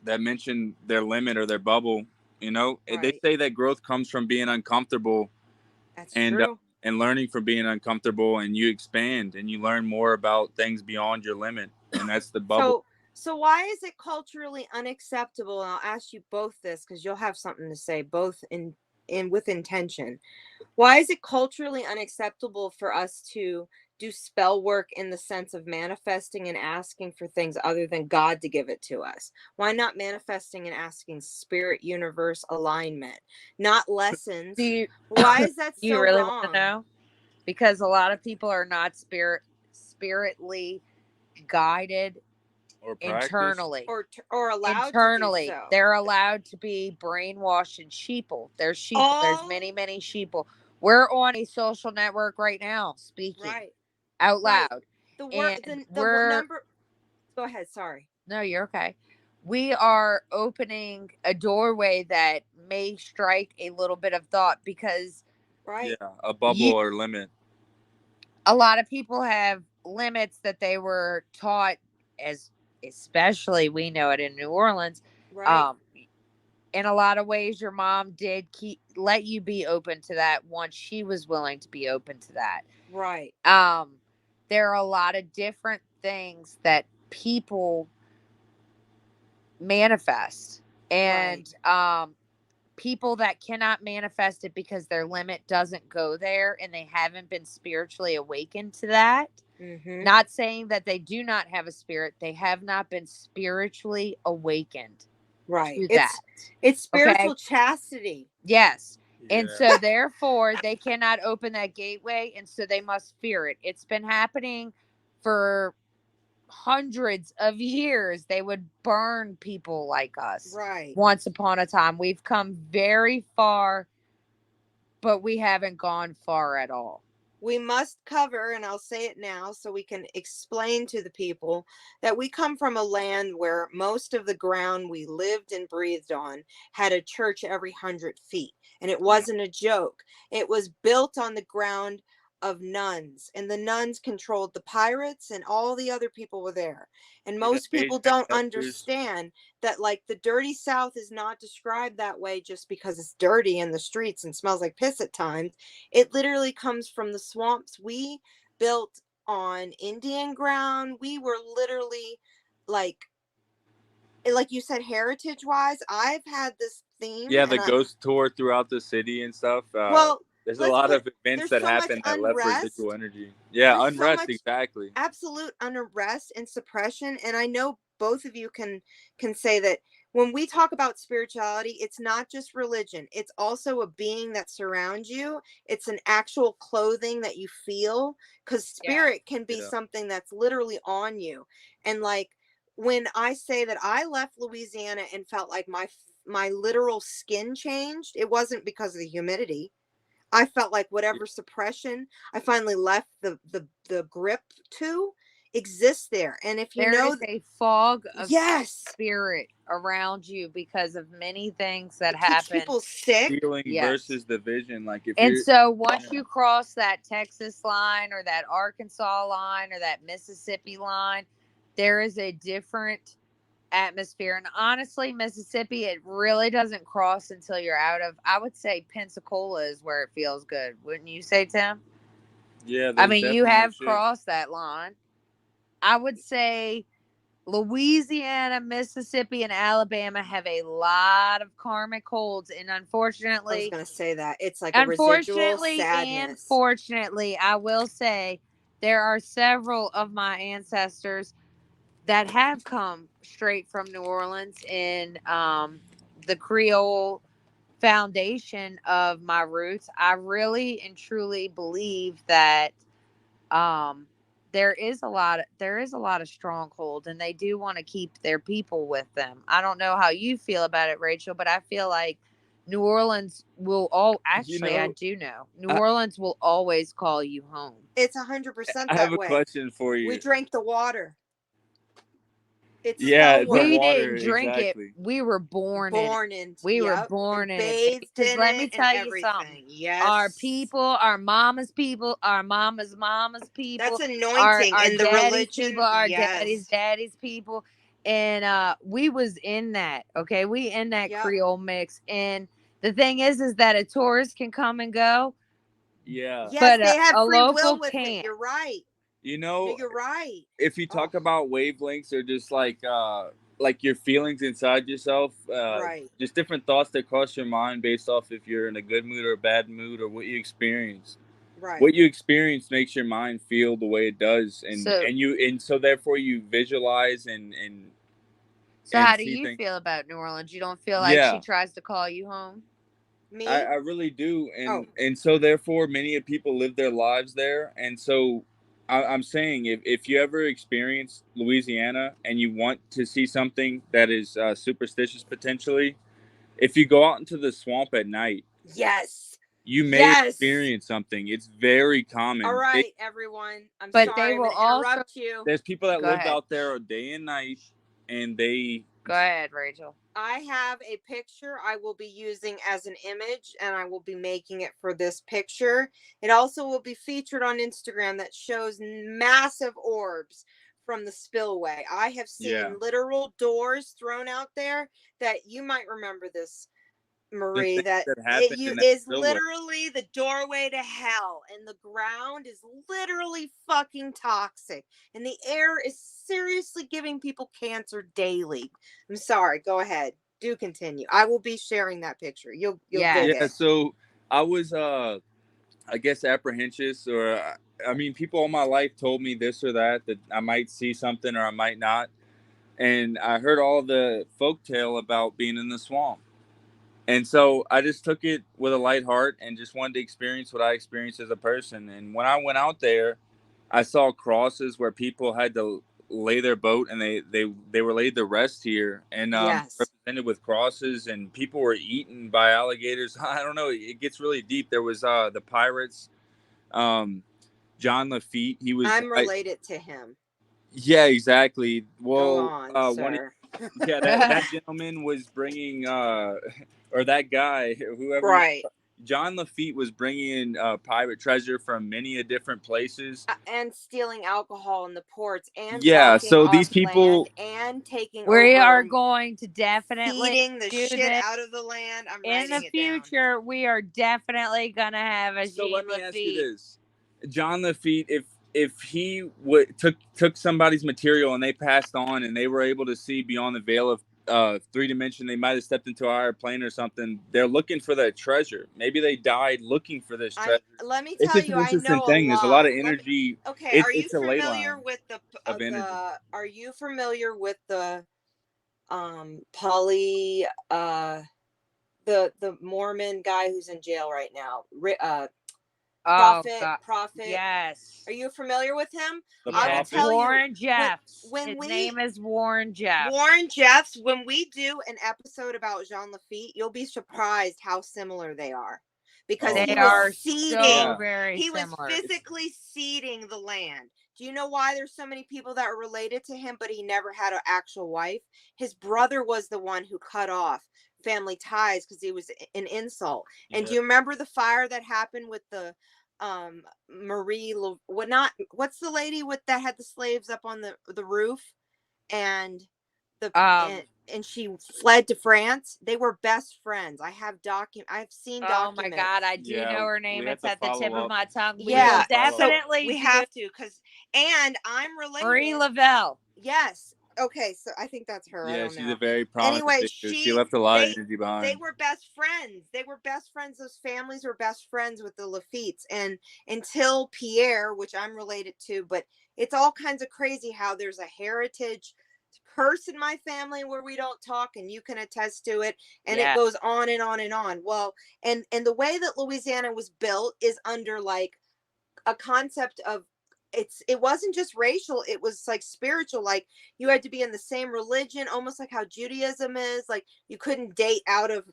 that mentioned their limit or their bubble, they Right. say that growth comes from being uncomfortable That's and true. learning from being uncomfortable, and you expand and you learn more about things beyond your limit, and that's the bubble. So why is it culturally unacceptable? And I'll ask you both this because you'll have something to say, both in with intention. Why is it culturally unacceptable for us to do spell work in the sense of manifesting and asking for things other than God to give it to us? Why not manifesting and asking spirit, universe, alignment, not do lessons? you Why is that do you so really want to wrong? know? Because a lot of people are not spiritly guided Or practice. internally. Or allowed to do Internally, so? they're allowed to be brainwashed and sheeple. There's sheeple. There's All many, many sheeple. We're on a social network right now, speaking right, out right. loud, The word, and the we're number. Go ahead. Sorry. no, you're okay. We are opening a doorway that may strike a little bit of thought because Right. Yeah, a bubble you, or limit. a lot of people have limits that they were taught as, especially we know it in New Orleans. Right. Um, in a lot of ways, your mom did let you be open to that once she was willing to be open to that. Right. Um, there are a lot of different things that people manifest. And people that cannot manifest it because their limit doesn't go there and they haven't been spiritually awakened to that. Not saying that they do not have a spirit, they have not been spiritually awakened to that. It's spiritual chastity. Yes. And so therefore they cannot open that gateway, and so they must fear it. It's been happening for hundreds of years. They would burn people like us. Once upon a time. We've come very far, but we haven't gone far at all. We must cover, and I'll say it now so we can explain to the people that we come from a land where most of the ground we lived and breathed on had a church every 100 feet. And it wasn't a joke. It was built on the ground of nuns, and the nuns controlled the pirates, and all the other people were there. And most people don't understand that, like, the dirty South is not described that way just because it's dirty in the streets and smells like piss at times. It literally comes from the swamps. We built on Indian ground. We were literally like you said, heritage wise. I've had this theme. Yeah, the ghost tour throughout the city and stuff. Well, there's a lot of events that happen that left residual energy. Yeah, there's unrest, exactly. Absolute unrest and suppression. And I know both of you can say that when we talk about spirituality, it's not just religion. It's also a being that surrounds you. It's an actual clothing that you feel, because spirit can be something that's literally on you. And like, when I say that I left Louisiana and felt like my literal skin changed, it wasn't because of the humidity. I felt like whatever suppression I finally left the grip to exists there. And if you know, there is a fog of spirit around you because of many things that happen. People sick. Feeling versus the vision. Like if and so once you cross that Texas line or that Arkansas line or that Mississippi line, there is a different atmosphere. And honestly, Mississippi, it really doesn't cross until you're out of, I would say Pensacola is where it feels good. Wouldn't you say, Tim? Yeah. I mean, you have crossed that line. I would say Louisiana, Mississippi, and Alabama have a lot of karmic holds. And unfortunately, I was going to say that. It's like a residual sadness. Unfortunately, I will say there are several of my ancestors that have come straight from New Orleans in the Creole foundation of my roots. I really and truly believe that there is a lot of stronghold, and they do want to keep their people with them. I don't know how you feel about it, Rachel, but I feel like New Orleans will I do know. New Orleans will always call you home. It's 100% that way. I have a question for you. We drank the water. It's we didn't drink it. We were born in it. We were born in it. Because let me tell you something. Yes. Our people, our mama's people, our mama's people. That's anointing our in the religion. People, our daddy's people. And we was in that. Okay. We in that Creole mix. And the thing is that a tourist can come and go. Yeah. Yes, but they have a free local will with can't. it. You're right. You know, you're right. If you talk about wavelengths or just like your feelings inside yourself, just different thoughts that cross your mind based off if you're in a good mood or a bad mood or what you experience. Right. What you experience makes your mind feel the way it does, and so therefore you visualize and. So how do you feel about New Orleans? You don't feel like she tries to call you home? Me? I really do, and so therefore many people live their lives there, and so. I'm saying if you ever experience Louisiana and you want to see something that is superstitious potentially, if you go out into the swamp at night, you may experience something. It's very common. All right, everyone. I'm sorry they will to interrupt you. There's people that live out there day and night, and they... Go ahead, Rachel. I have a picture I will be using as an image, and I will be making it for this picture. It also will be featured on Instagram that shows massive orbs from the spillway. I have seen literal doors thrown out there that you might remember this, Marie, that is literally the doorway to hell, and the ground is literally fucking toxic, and the air is seriously giving people cancer daily. I'm sorry, go ahead. Do continue. I will be sharing that picture. You'll Yes. dig Yeah, it. so I was I guess apprehensive, or I mean, people all my life told me this or that I might see something or I might not, and I heard all the folktale about being in the swamp, and so I just took it with a light heart and just wanted to experience what I experienced as a person. And when I went out there, I saw crosses where people had to lay their boat, and they were laid to rest here, and Yes. represented with crosses, and people were eaten by alligators. I don't know. It gets really deep. There was the pirates, um, John Lafitte. He was. I'm related to him. Yeah, exactly. Go Well, on, one. sir. Yeah, that gentleman was bringing, or that guy, whoever. Right. John Lafitte was bringing in pirate treasure from many a different places. And stealing alcohol in the ports and Yeah, walking so off these land people. and taking We are over, going to definitely feeding the do shit this out of the land. I'm in the writing it down. future. We are definitely gonna have a So Jean let me ask you Lafitte. this: John Lafitte, if he took somebody's material and they passed on and they were able to see beyond the veil of three dimension, they might have stepped into a higher plane or something. They're looking for that treasure. Maybe they died looking for this treasure. Let me It's tell just you, an I interesting know a thing. There's a lot lot. of energy. Okay, are you It's a ley familiar line with of energy. are you familiar with the poly the Mormon guy who's in jail right now? Oh Prophet, God, prophet. yes, Are you familiar with him? The I will yes. prophet. tell you, Warren Jeffs. when His we name is Warren Jeffs. Warren Jeffs, when we do an episode about Jean Lafitte, you'll be surprised how similar they are. Because Oh They he was wow. are so seeding, Yeah. very he was similar. physically seeding the land. Do you know why there's so many people that are related to him, but he never had an actual wife? His brother was the one who cut off family ties because he was an insult. And Yeah. do you remember the fire that happened with the what's the lady with that had the slaves up on the roof? And the Um. and she fled to France. They were best friends. I've seen Oh my God, documents. I do Yeah. know her We name. have It's to at the tip follow of up. my tongue. We We have will to Yeah, follow up. so definitely we do have to and I'm Marie related. Lavelle. Yes. Okay, so I think that's her. I Yeah, don't she's a know. very prominent Anyway, figure. She left a lot of energy they behind. were best friends. They were best friends. Those families were best friends with the Lafitte's. And until Pierre, which I'm related to, but it's all kinds of crazy how there's a heritage curse in my family where we don't talk, and you can attest to it, and it Yeah. goes on and on and on. Well, and the way that Louisiana was built is under like a concept of it wasn't just racial, it was like spiritual. Like you had to be in the same religion, almost like how Judaism is. Like you couldn't date out of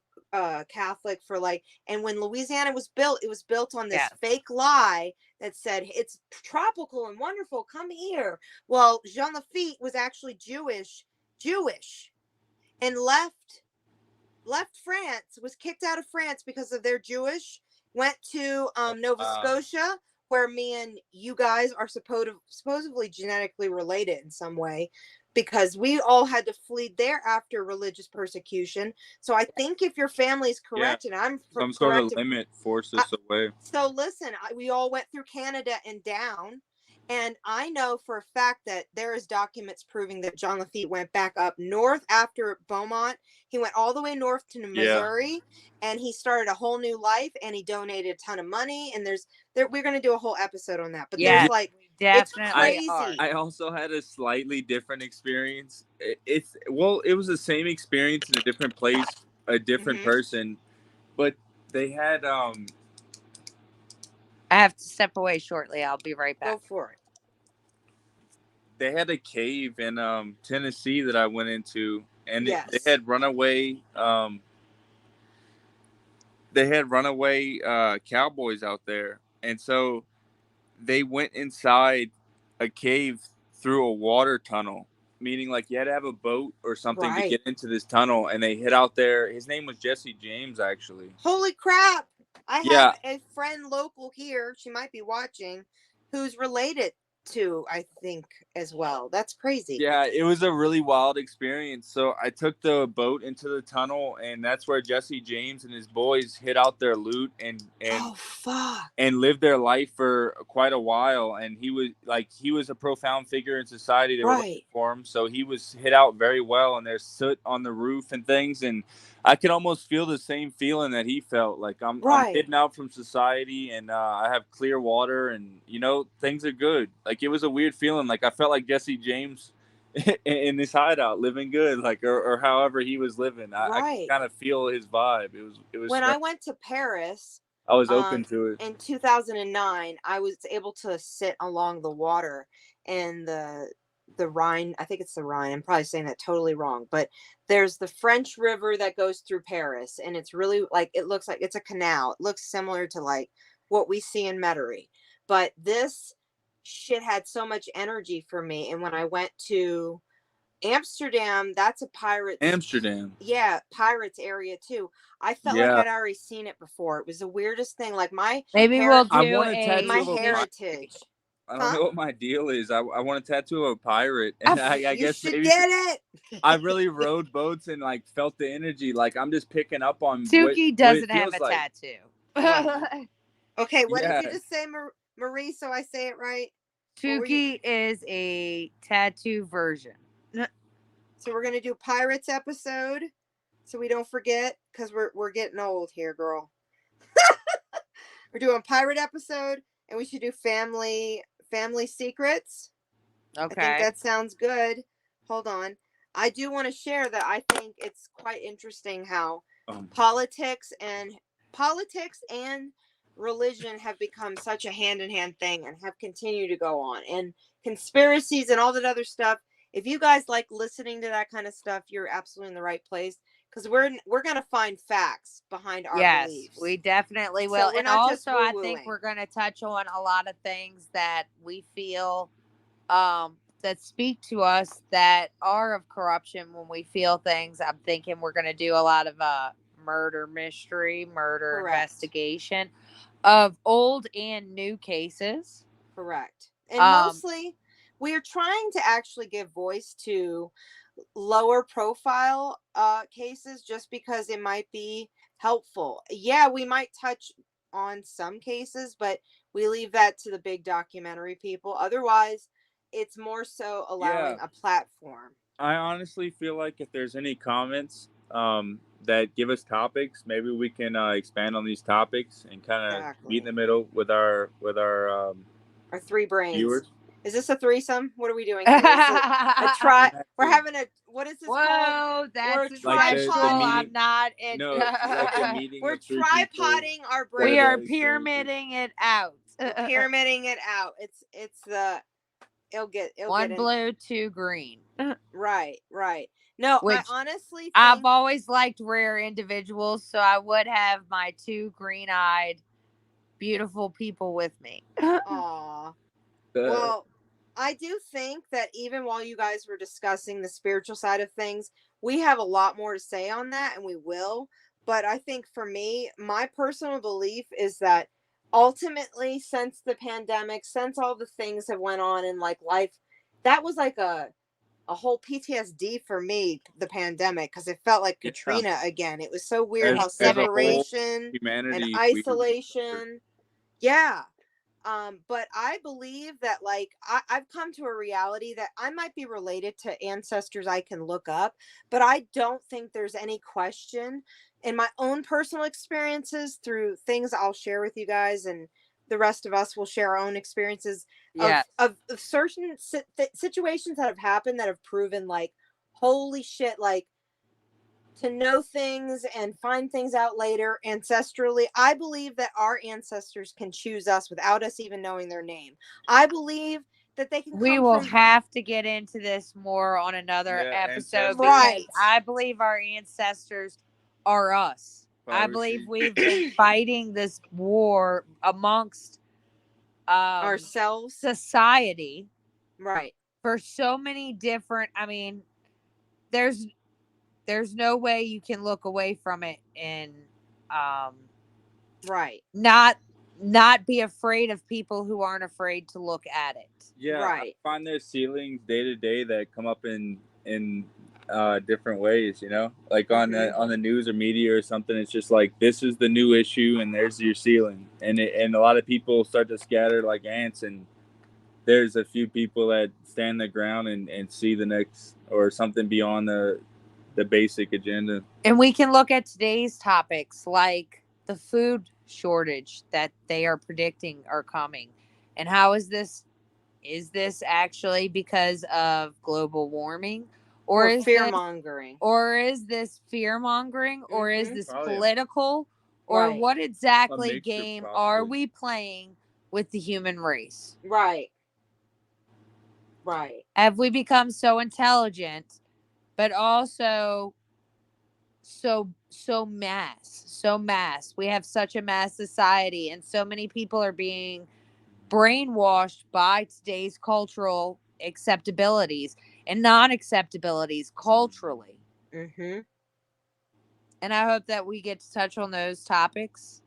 Catholic for like. And when Louisiana was built, it was built on this Yes. fake lie that said it's tropical and wonderful, come here. Well, Jean Lafitte was actually Jewish and left France, was kicked out of France because of their Jewish, went to Nova Scotia, where me and you guys are supposedly genetically related in some way, because we all had to flee there after religious persecution. So I think if your family is Yeah. correct, and I'm Some sort correct, of limit forced us away. so listen, we all went through Canada and down. And I know for a fact that there is documents proving that John Lafitte went back up north after Beaumont. He went all the way north to Missouri, and he started a whole new life, and he donated a ton of money. And we're going to do a whole episode on that. But Yes, there's like, it's definitely are. crazy. I also had a slightly different experience. It was the same experience in a different place, a different person, but they had I have to step away shortly. I'll be right back. Go for it. they had a cave in Tennessee that I went into, and Yes. they had runaway cowboys out there, and so they went inside a cave through a water tunnel, meaning like you had to have a boat or something to Right. get into this tunnel, and they hid out there. His name was Jesse James, actually. Holy crap. I Yeah. have a friend local here, she might be watching, who's related too, I think, as well. That's crazy. Yeah, it was a really wild experience. So I took the boat into the tunnel, and that's where Jesse James and his boys hid out their loot Oh, fuck. and lived their life for quite a while. And he was a profound figure in society. They were looking Right. for him, so he was hid out very well. And there's soot on the roof and things, and I could almost feel the same feeling that he felt. Like I'm Right. hidden out from society, and I have clear water, and things are good. Like it was a weird feeling. Like I felt like Jesse James in this hideout, living good, like or however he was living. I could Right. kind of feel his vibe. It was When I strange. went to Paris, I was open to it. in 2009, I was able to sit along the water and the Rhine. I think it's the Rhine. I'm probably saying that totally wrong, but there's the French River that goes through Paris, and it's really like it looks like it's a canal. It looks similar to like what we see in Metairie, but this shit had so much energy for me. And when I went to Amsterdam, that's a pirates. Amsterdam. Yeah, pirates area too. I felt like Yeah. I'd already seen it before. It was the weirdest thing. Like my Maybe we'll I do want a tattoo my of a pirate. heritage. I don't know what my deal is. I want a tattoo of a pirate, and I You guess should maybe get it. I really rode boats and like felt the energy. Like I'm just picking up on what Tukey it doesn't have feels a like. tattoo. Right. Okay, what Yeah. did you just say, Marie? So I say it right. Tukey is a tattoo version. So we're gonna do pirates episode, so we don't forget, because we're getting old here, girl. We're doing pirate episode, and we should do family secrets. Okay. I think that sounds good. Hold on. I do want to share that I think it's quite interesting how politics and religion have become such a hand-in-hand thing and have continued to go on, and conspiracies and all that other stuff. If you guys like listening to that kind of stuff, you're absolutely in the right place, because we're gonna find facts behind our beliefs. We definitely So will. we're And not just also, I think woo-wooing. we're going to touch on a lot of things that we feel that speak to us that are of corruption. When we feel things, I'm thinking we're going to do a lot of murder mystery, murder Correct. investigation of old and new cases. Correct. And mostly we are trying to actually give voice to lower profile cases, just because it might be helpful. Yeah, we might touch on some cases, but we leave that to the big documentary people. Otherwise, it's more so allowing a platform. I honestly feel like if there's any comments that give us topics, maybe we can expand on these topics and kind of meet in the middle with our three brains. Viewers. Is this a threesome? What are we doing? A try? We're having a, what is this called? Whoa, that's intentional. I'm not in. No, like a meeting. We're tripoding our brains. We are pyramiding it out. We're pyramiding it out. It's the it'll get one blue, two green. Right. No, which I honestly think I've always liked rare individuals, so I would have my two green-eyed, beautiful people with me. Aw. Well, I do think that even while you guys were discussing the spiritual side of things, we have a lot more to say on that, and we will. But I think for me, my personal belief is that ultimately, since the pandemic, since all the things have went on in like life, that was like a whole PTSD for me, the pandemic, because it felt like Katrina again. It was so weird how separation and isolation. Yeah. But I believe that, like, I've come to a reality that I might be related to ancestors I can look up, but I don't think there's any question in my own personal experiences through things I'll share with you guys, and the rest of us will share our own experiences of certain situations that have happened that have proven, like, holy shit, like, to know things and find things out later ancestrally. I believe that our ancestors can choose us without us even knowing their name. I believe that they can we will have to get into this more on another episode, because I believe our ancestors are us. I believe we've been fighting this war amongst ourselves, society, right, for so many different, I mean, there's no way you can look away from it and right, not not be afraid of people who aren't afraid to look at it. Yeah, Right. I find there's ceilings day to day that come up in different ways. You know, like on the news or media or something. It's just like this is the new issue, and there's your ceiling, and a lot of people start to scatter like ants, and there's a few people that stand their ground and see the next or something beyond the basic agenda. And we can look at today's topics like the food shortage that they are predicting are coming. And how is this actually because of global warming, or Or is fear this mongering. fear mongering, or is this Probably political, or Right. what a exactly mixture, game are possibly. we playing with the human race? Right. Right. Have we become so intelligent but also so mass? We have such a mass society, and so many people are being brainwashed by today's cultural acceptabilities and non-acceptabilities culturally. Mm-hmm. And I hope that we get to touch on those topics.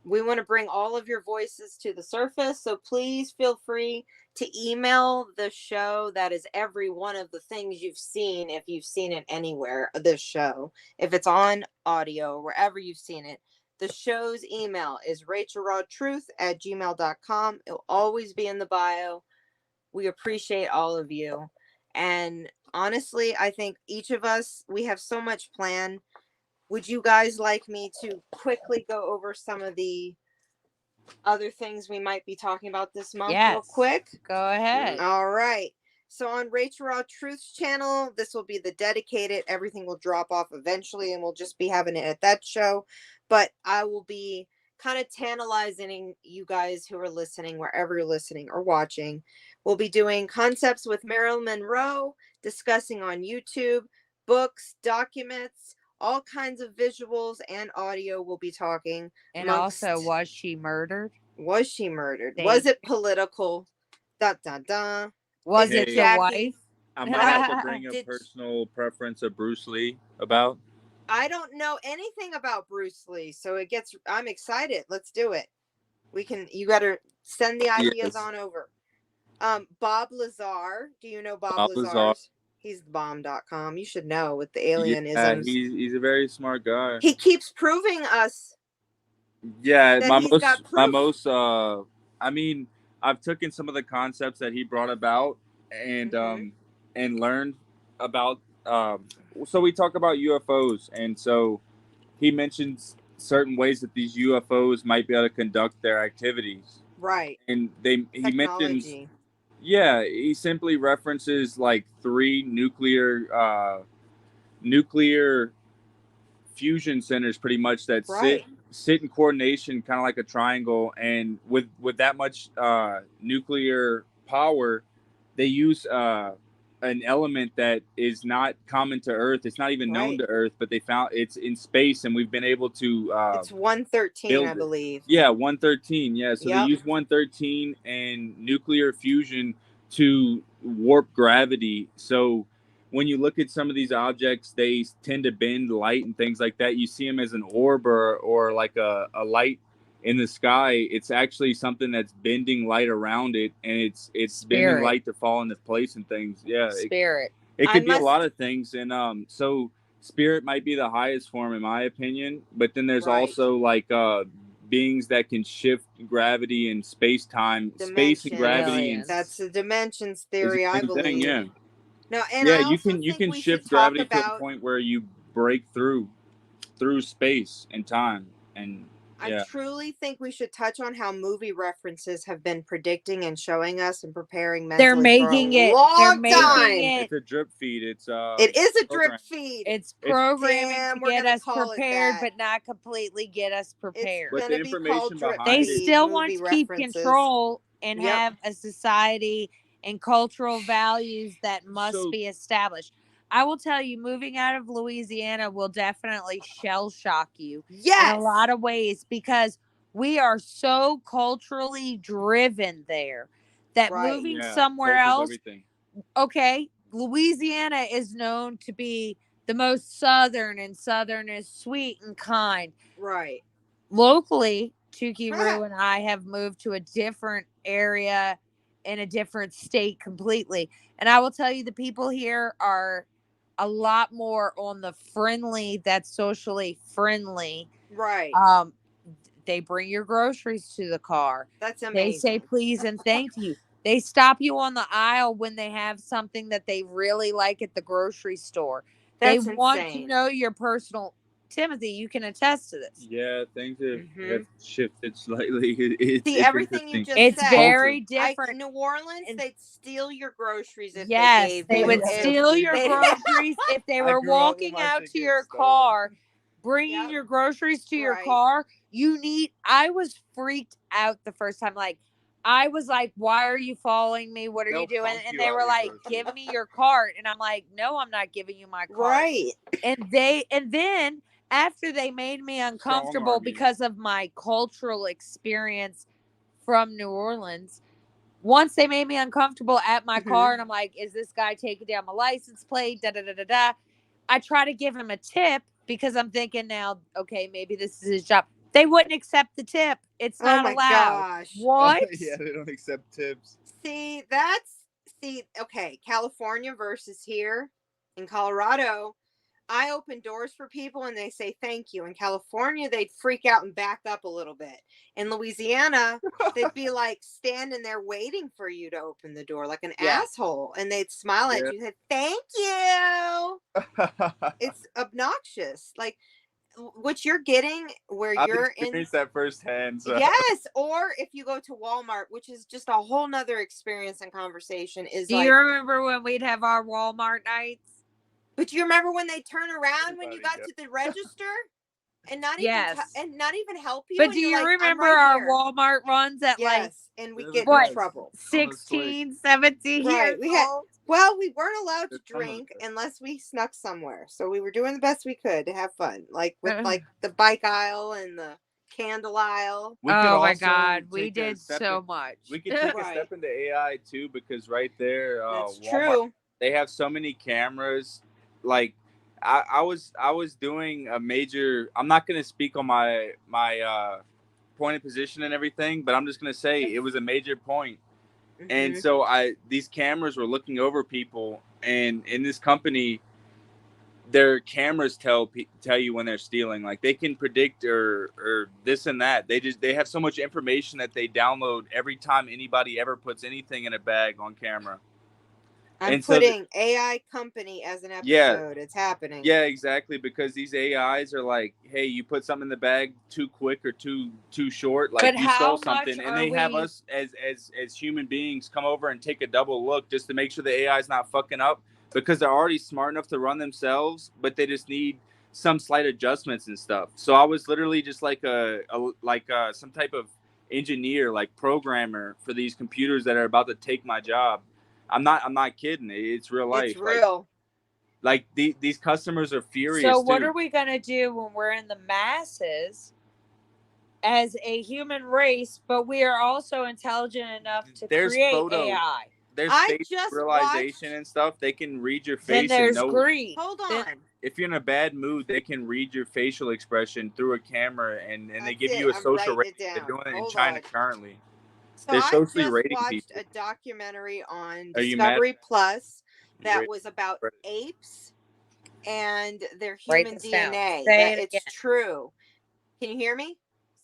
We want to bring all of your voices to the surface, so please feel free to email the show. That is every one of the things you've seen, if you've seen it anywhere, this show. If it's on audio, wherever you've seen it, the show's email is rachelrawtruth@gmail.com. It'll always be in the bio. We appreciate all of you. And honestly, I think each of us, we have so much planned. Would you guys like me to quickly go over some of the other things we might be talking about this month real quick? Go ahead. All right. So on Rachel Raw Truth's channel, this will be the dedicated. Everything will drop off eventually, and we'll just be having it at that show. But I will be kind of tantalizing you guys who are listening, wherever you're listening or watching. We'll be doing concepts with Marilyn Monroe, discussing on YouTube, books, documents, all kinds of visuals and audio. We'll be talking. And also, was she murdered? Was she murdered? Thank Was it political? Dun dun dun. Was Is it Hey, the Jackie? wife? I might have to Right. bring a Did- personal preference of Bruce Lee about. I don't know anything about Bruce Lee, so I'm excited. Let's do it. You gotta send the ideas Yes. on over. Bob Lazar. Do you know Bob Bob Lazar's? Lazar. He's the bomb.com. You should know with the Yeah, alienisms. he's a very smart guy. He keeps proving us. Yeah, that he's got proof. I mean, I've taken some of the concepts that he brought about and and learned about. So we talk about UFOs, and so he mentions certain ways that these UFOs might be able to conduct their activities. Right. And he mentions, Technology. yeah, he simply references like three nuclear fusion centers pretty much that Right. sit in coordination, kind of like a triangle, and with that much nuclear power, they use an element that is not common to Earth. It's not even known Right. to Earth, but they found it's in space, and we've been able to It's 113, build I it. believe. Yeah, 113. Yeah, so they Yep. use 113 and nuclear fusion to warp gravity. So when you look at some of these objects, they tend to bend light and things like that. You see them as an orb or like a light in the sky. It's actually something that's bending light around it, and it's bending Spirit. light to fall into place and things. Yeah, Spirit. it I could be a must- lot of things, and so spirit might be the highest form in my opinion. But then there's Right. also like beings that can shift gravity and space time, space and Dimensions. gravity, and Aliens. That's the dimensions is theory, the I same believe. thing. Yeah, No, and yeah. I You also can think we shift should talk gravity to a about. point where you break through space and time, and I yeah. truly think we should touch on how movie references have been predicting and showing us and preparing They're mentally for making a it. long They're making time. it. It's a drip feed. It is a drip program. feed. It's programming Damn, to we're get gonna us call it prepared, that. but not completely get us prepared. But the Gonna be called information drip behind They it- still want movie to keep references. control and Yep. have a society and cultural values that must So- be established. I will tell you, moving out of Louisiana will definitely shell shock you in Yes. a lot of ways, because we are so culturally driven there that Right. moving Yeah, somewhere culture's else, everything. okay, Louisiana is known to be the most southern, and southern is sweet and kind. Right. Locally, Tukey Roo and I have moved to a different area in a different state completely. And I will tell you, the people here are a lot more on the friendly, that's socially friendly. Right. They bring your groceries to the car. That's amazing. They say please and thank you. They stop you on the aisle when they have something that they really like at the grocery store. That's they want insane. to know your personal. Timothy, you can attest to this. Yeah, things have shifted slightly. It's everything you just it's said. very different. New Orleans, they'd steal your groceries if yes, they would steal your groceries if they were walking out to your car, bringing your groceries to your car. I was freaked out the first time. Like, I was like, why are you following me? What are you doing? And they were like, give me your cart. And I'm like, no, I'm not giving you my cart. Right. And then after they made me uncomfortable because of my cultural experience from New Orleans, once they made me uncomfortable at my car, and I'm like, is this guy taking down my license plate? Da da da da da. I try to give him a tip because I'm thinking now, okay, maybe this is his job. They wouldn't accept the tip. It's not allowed. Gosh. What? Yeah, they don't accept tips. See, okay, California versus here in Colorado. I open doors for people and they say thank you. In California, they'd freak out and back up a little bit. In Louisiana, they'd be like standing there waiting for you to open the door like an asshole. And they'd smile at you and say, thank you. It's obnoxious. Like, what you're getting where I've you're experienced that firsthand. So. Yes, or if you go to Walmart, which is just a whole nother experience and conversation. Do you remember when we'd have our Walmart nights? But you remember when they turn around when you got to the register and not even help you? But do you remember our Walmart runs at and we get in trouble. 16, 17 years old? We weren't allowed to drink unless we snuck somewhere. So we were doing the best we could to have fun, like with like the bike aisle and the candle aisle. Oh my God, we did so much. We could take a step into AI too, because right there, that's Walmart, true. They have so many cameras. Like, I was doing a major. I'm not going to speak on my point of position and everything, but I'm just going to say it was a major point. And so these cameras were looking over people, and in this company, their cameras tell you when they're stealing. Like, they can predict or this and that. They have so much information that they download every time anybody ever puts anything in a bag on camera. I'm putting AI company as an episode. Yeah, it's happening. Yeah, exactly. Because these AIs are like, hey, you put something in the bag too quick or too short, like you stole something, and they have us as human beings come over and take a double look just to make sure the AI is not fucking up, because they're already smart enough to run themselves, but they just need some slight adjustments and stuff. So I was literally just like some type of engineer, like programmer for these computers that are about to take my job. I'm not kidding. It's real life. It's real. Like these customers are furious. So what are we gonna do when we're in the masses as a human race, but we are also intelligent enough to create AI? There's face realization and stuff. They can read your face. Then there's greed. Hold on. If you're in a bad mood, they can read your facial expression through a camera, and they give you a social rating. They're doing it in China currently. So I just watched a documentary on Discovery Plus that was about apes and their human DNA. It's true. Can you hear me?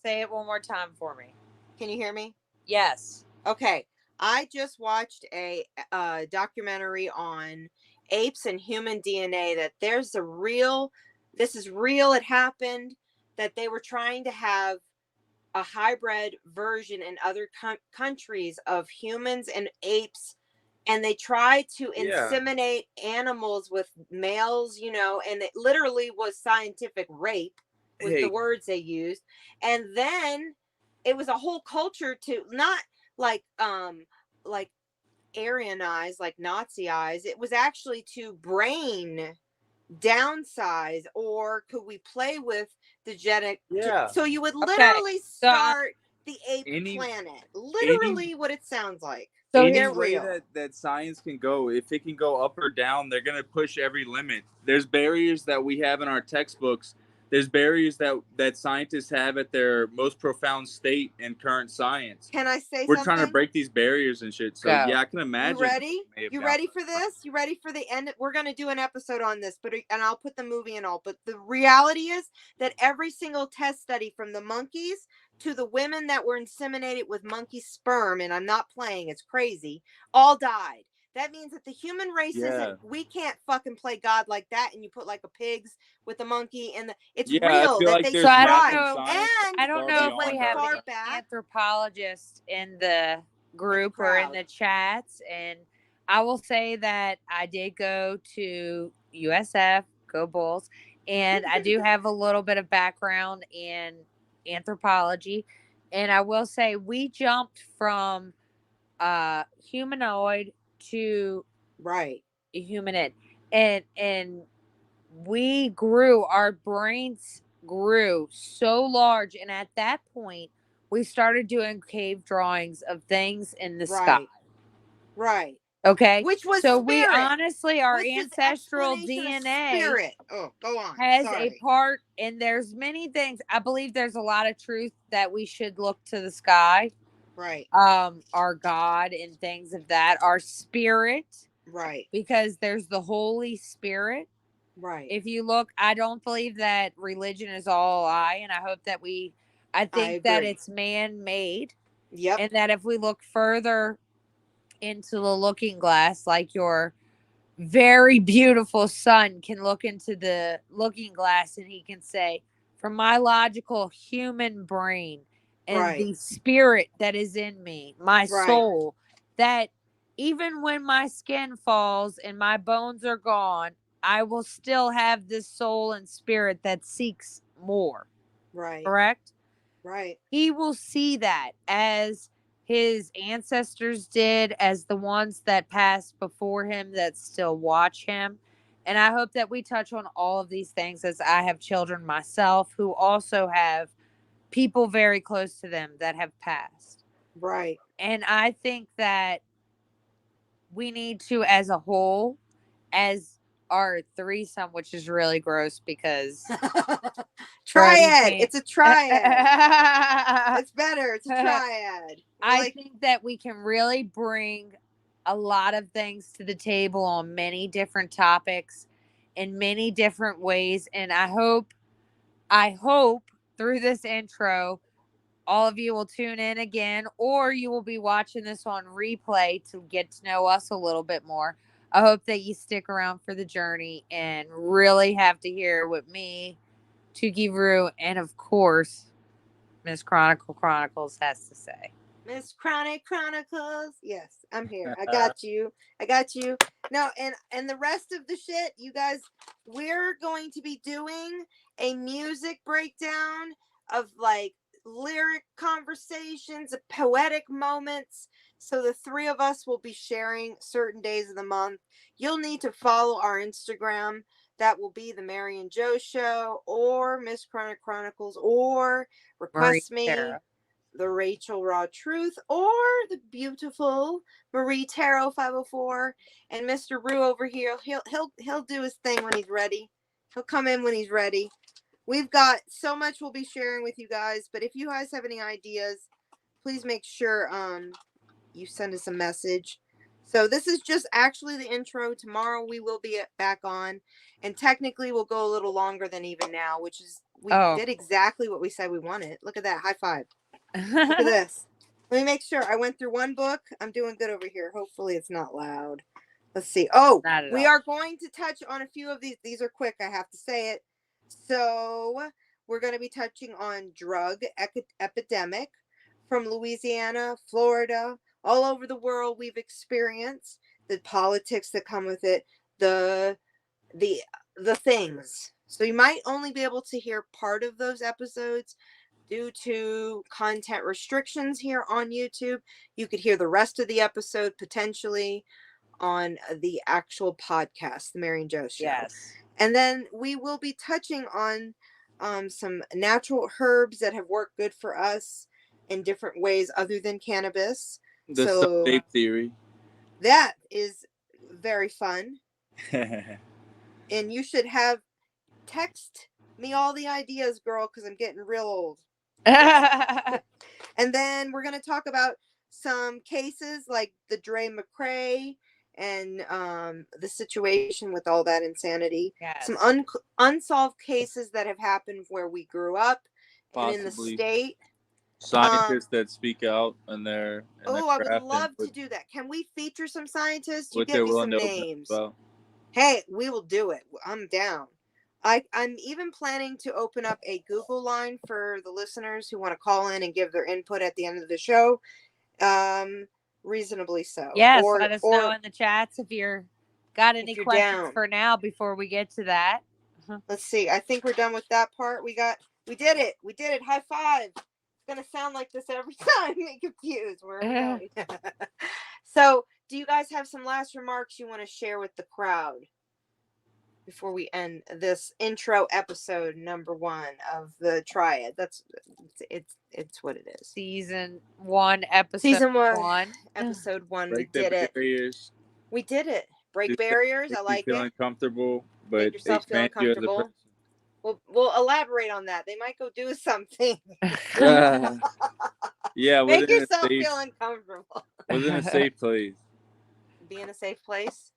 Say it one more time for me. Can you hear me? Yes. Okay. I just watched a documentary on apes and human DNA that this is real, it happened, that they were trying to have a hybrid version in other countries of humans and apes, and they tried to inseminate animals with males, and it literally was scientific rape with the words they used. And then it was a whole culture to not like Aryanize, like Nazi eyes. It was actually to brain downsize, or could we play with the genetic? So you would literally start the ape planet. Literally what it sounds like. So any way that science can go, if it can go up or down, they're going to push every limit. There's barriers that we have in our textbooks there's barriers that scientists have at their most profound state in current science. Can I say We're something? trying to break these barriers and shit. So Go. yeah, I can imagine. You ready? You ready for this? You ready for the end? We're gonna do an episode on this, and I'll put the movie and all. But the reality is that every single test study, from the monkeys to the women that were inseminated with monkey sperm, and I'm not playing, it's crazy, all died. That means that the human race isn't, we can't fucking play God like that. And you put like a pigs with a monkey, and it's real I feel that like they there's tried. and I don't know if we have far any back anthropologists in the group or in the chats, and I will say that I did go to USF, go Bulls, and I do have a little bit of background in anthropology, and I will say we jumped from humanoid to humanid, and we grew, our brains grew so large, and at that point we started doing cave drawings of things in the sky. Right. Okay. Which was so spirit. We honestly, our Which ancestral DNA spirit. Oh, go on. has a part, and there's many things. I believe there's a lot of truth that we should look to the sky. Right. Our God and things of that, our spirit. Right. Because there's the Holy Spirit. Right. If you look, I don't believe that religion is all a lie, and I think that it's man-made. Yep. And that if we look further into the looking glass, like your very beautiful son can look into the looking glass and he can say, from my logical human brain and the spirit that is in me, my soul, that even when my skin falls and my bones are gone, I will still have this soul and spirit that seeks more. Right. Correct? Right. He will see that as his ancestors did, as the ones that passed before him that still watch him. And I hope that we touch on all of these things, as I have children myself who also have people very close to them that have passed. Right. And I think that we need to, as a whole, as our threesome, which is really gross because triad. It's a triad. It's better. It's a triad. I think that we can really bring a lot of things to the table on many different topics in many different ways. And I hope through this intro, all of you will tune in again, or you will be watching this on replay to get to know us a little bit more. I hope that you stick around for the journey and really have to hear what me, Tuki Roo, and of course, Miss Chronicle Chronicles has to say. Miss Chronic Chronicles. Yes, I'm here. I got you. I got you. No, and the rest of the shit, you guys, we're going to be doing a music breakdown of like lyric conversations, of poetic moments. So the three of us will be sharing certain days of the month. You'll need to follow our Instagram. That will be the Mary and Joe Show, or Miss Chronic Chronicles, or request me. Sarah. The Rachel Raw Truth, or the beautiful Marie Tarot 504, and Mr. Rue over here. He'll do his thing when he's ready. He'll come in when he's ready. We've got so much we'll be sharing with you guys, but if you guys have any ideas, please make sure you send us a message. So this is just actually the intro. Tomorrow we will be back on, and technically we'll go a little longer than even now, which is we did exactly what we said we wanted. Look at that. High five. Look at this. Let me make sure. I went through one book. I'm doing good over here. Hopefully it's not loud. Let's see. Oh, we are going to touch on a few of these. These are quick. I have to say it. So we're going to be touching on drug epidemic from Louisiana, Florida, all over the world. We've experienced the politics that come with it, the things. So you might only be able to hear part of those episodes due to content restrictions here on YouTube. You could hear the rest of the episode potentially on the actual podcast, The Mary and Joe Show. Yes. And then we will be touching on some natural herbs that have worked good for us in different ways other than cannabis. The self-tape theory. That is very fun. And you should have text Me all the ideas, girl, because I'm getting real old. And then we're going to talk about some cases like the Dre McCrae and the situation with all that insanity. Yes. Some unsolved cases that have happened where we grew up and in the Possibly state. scientists that speak out in their Oh, I would craft and love to do that. Can we feature some scientists? You what get they're me willing some to open up names. about. Hey, we will do it. I'm down. I'm even planning to open up a Google line for the listeners who want to call in and give their input at the end of the show. Reasonably so. Yes, let us know in the chats if you're got any questions down. for now before we get to that. Let's see. I think we're done with that part. We did it. We did it. High five. It's gonna sound like this every time. Get confused. Where are we going? So, do you guys have some last remarks you want to share with the crowd before we end this intro episode number 1 of the Triad? It's what it is. Season 1, episode Season 1, 1. Episode 1. Break we did the it. barriers. We did it. Break barriers. I like feeling it. Comfortable, but Make yourself feel expand you as a uncomfortable. We'll elaborate on that. They might go do something. Yeah, make yourself feel uncomfortable. Within a safe place. Be in a safe place.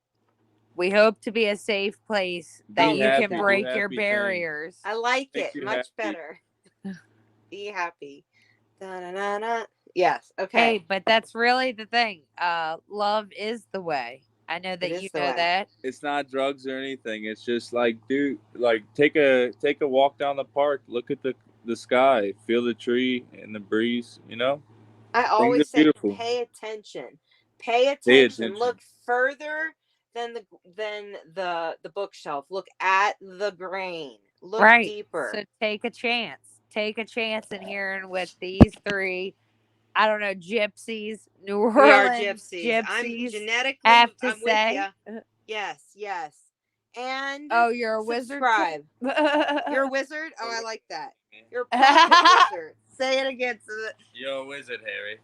We hope to be a safe place that you can break your barriers. I like it much better. Be happy. Da-na-na-na. Yes. Okay. Hey, but that's really the thing. Love is the way. I know that you know that. It's not drugs or anything. It's just like, dude, like take a walk down the park, look at the sky, feel the tree and the breeze, you know? I always say pay attention. Pay attention. Look further than the bookshelf. Look at the grain. Look deeper. So take a chance. Take a chance in hearing what these 3, I don't know, gypsies, New Orleans we are gypsies. I'm genetically have to I'm say. With you. Yes. And you're a subscribe. You're a wizard? Oh, I like that. You're a profit wizard. Say it again. You're a wizard, Harry.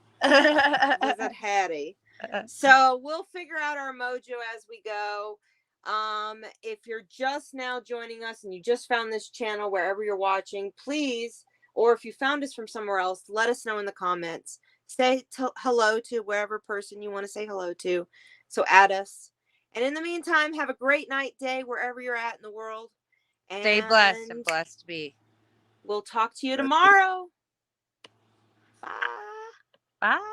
Wizard Harry. So we'll figure out our mojo as we go. If you're just now joining us and you just found this channel wherever you're watching, please, or if you found us from somewhere else, let us know in the comments. Say hello to wherever person you want to say hello to. So add us. And in the meantime, have a great night, day, wherever you're at in the world. And stay blessed and blessed to be. We'll talk to you tomorrow. Bye. Bye.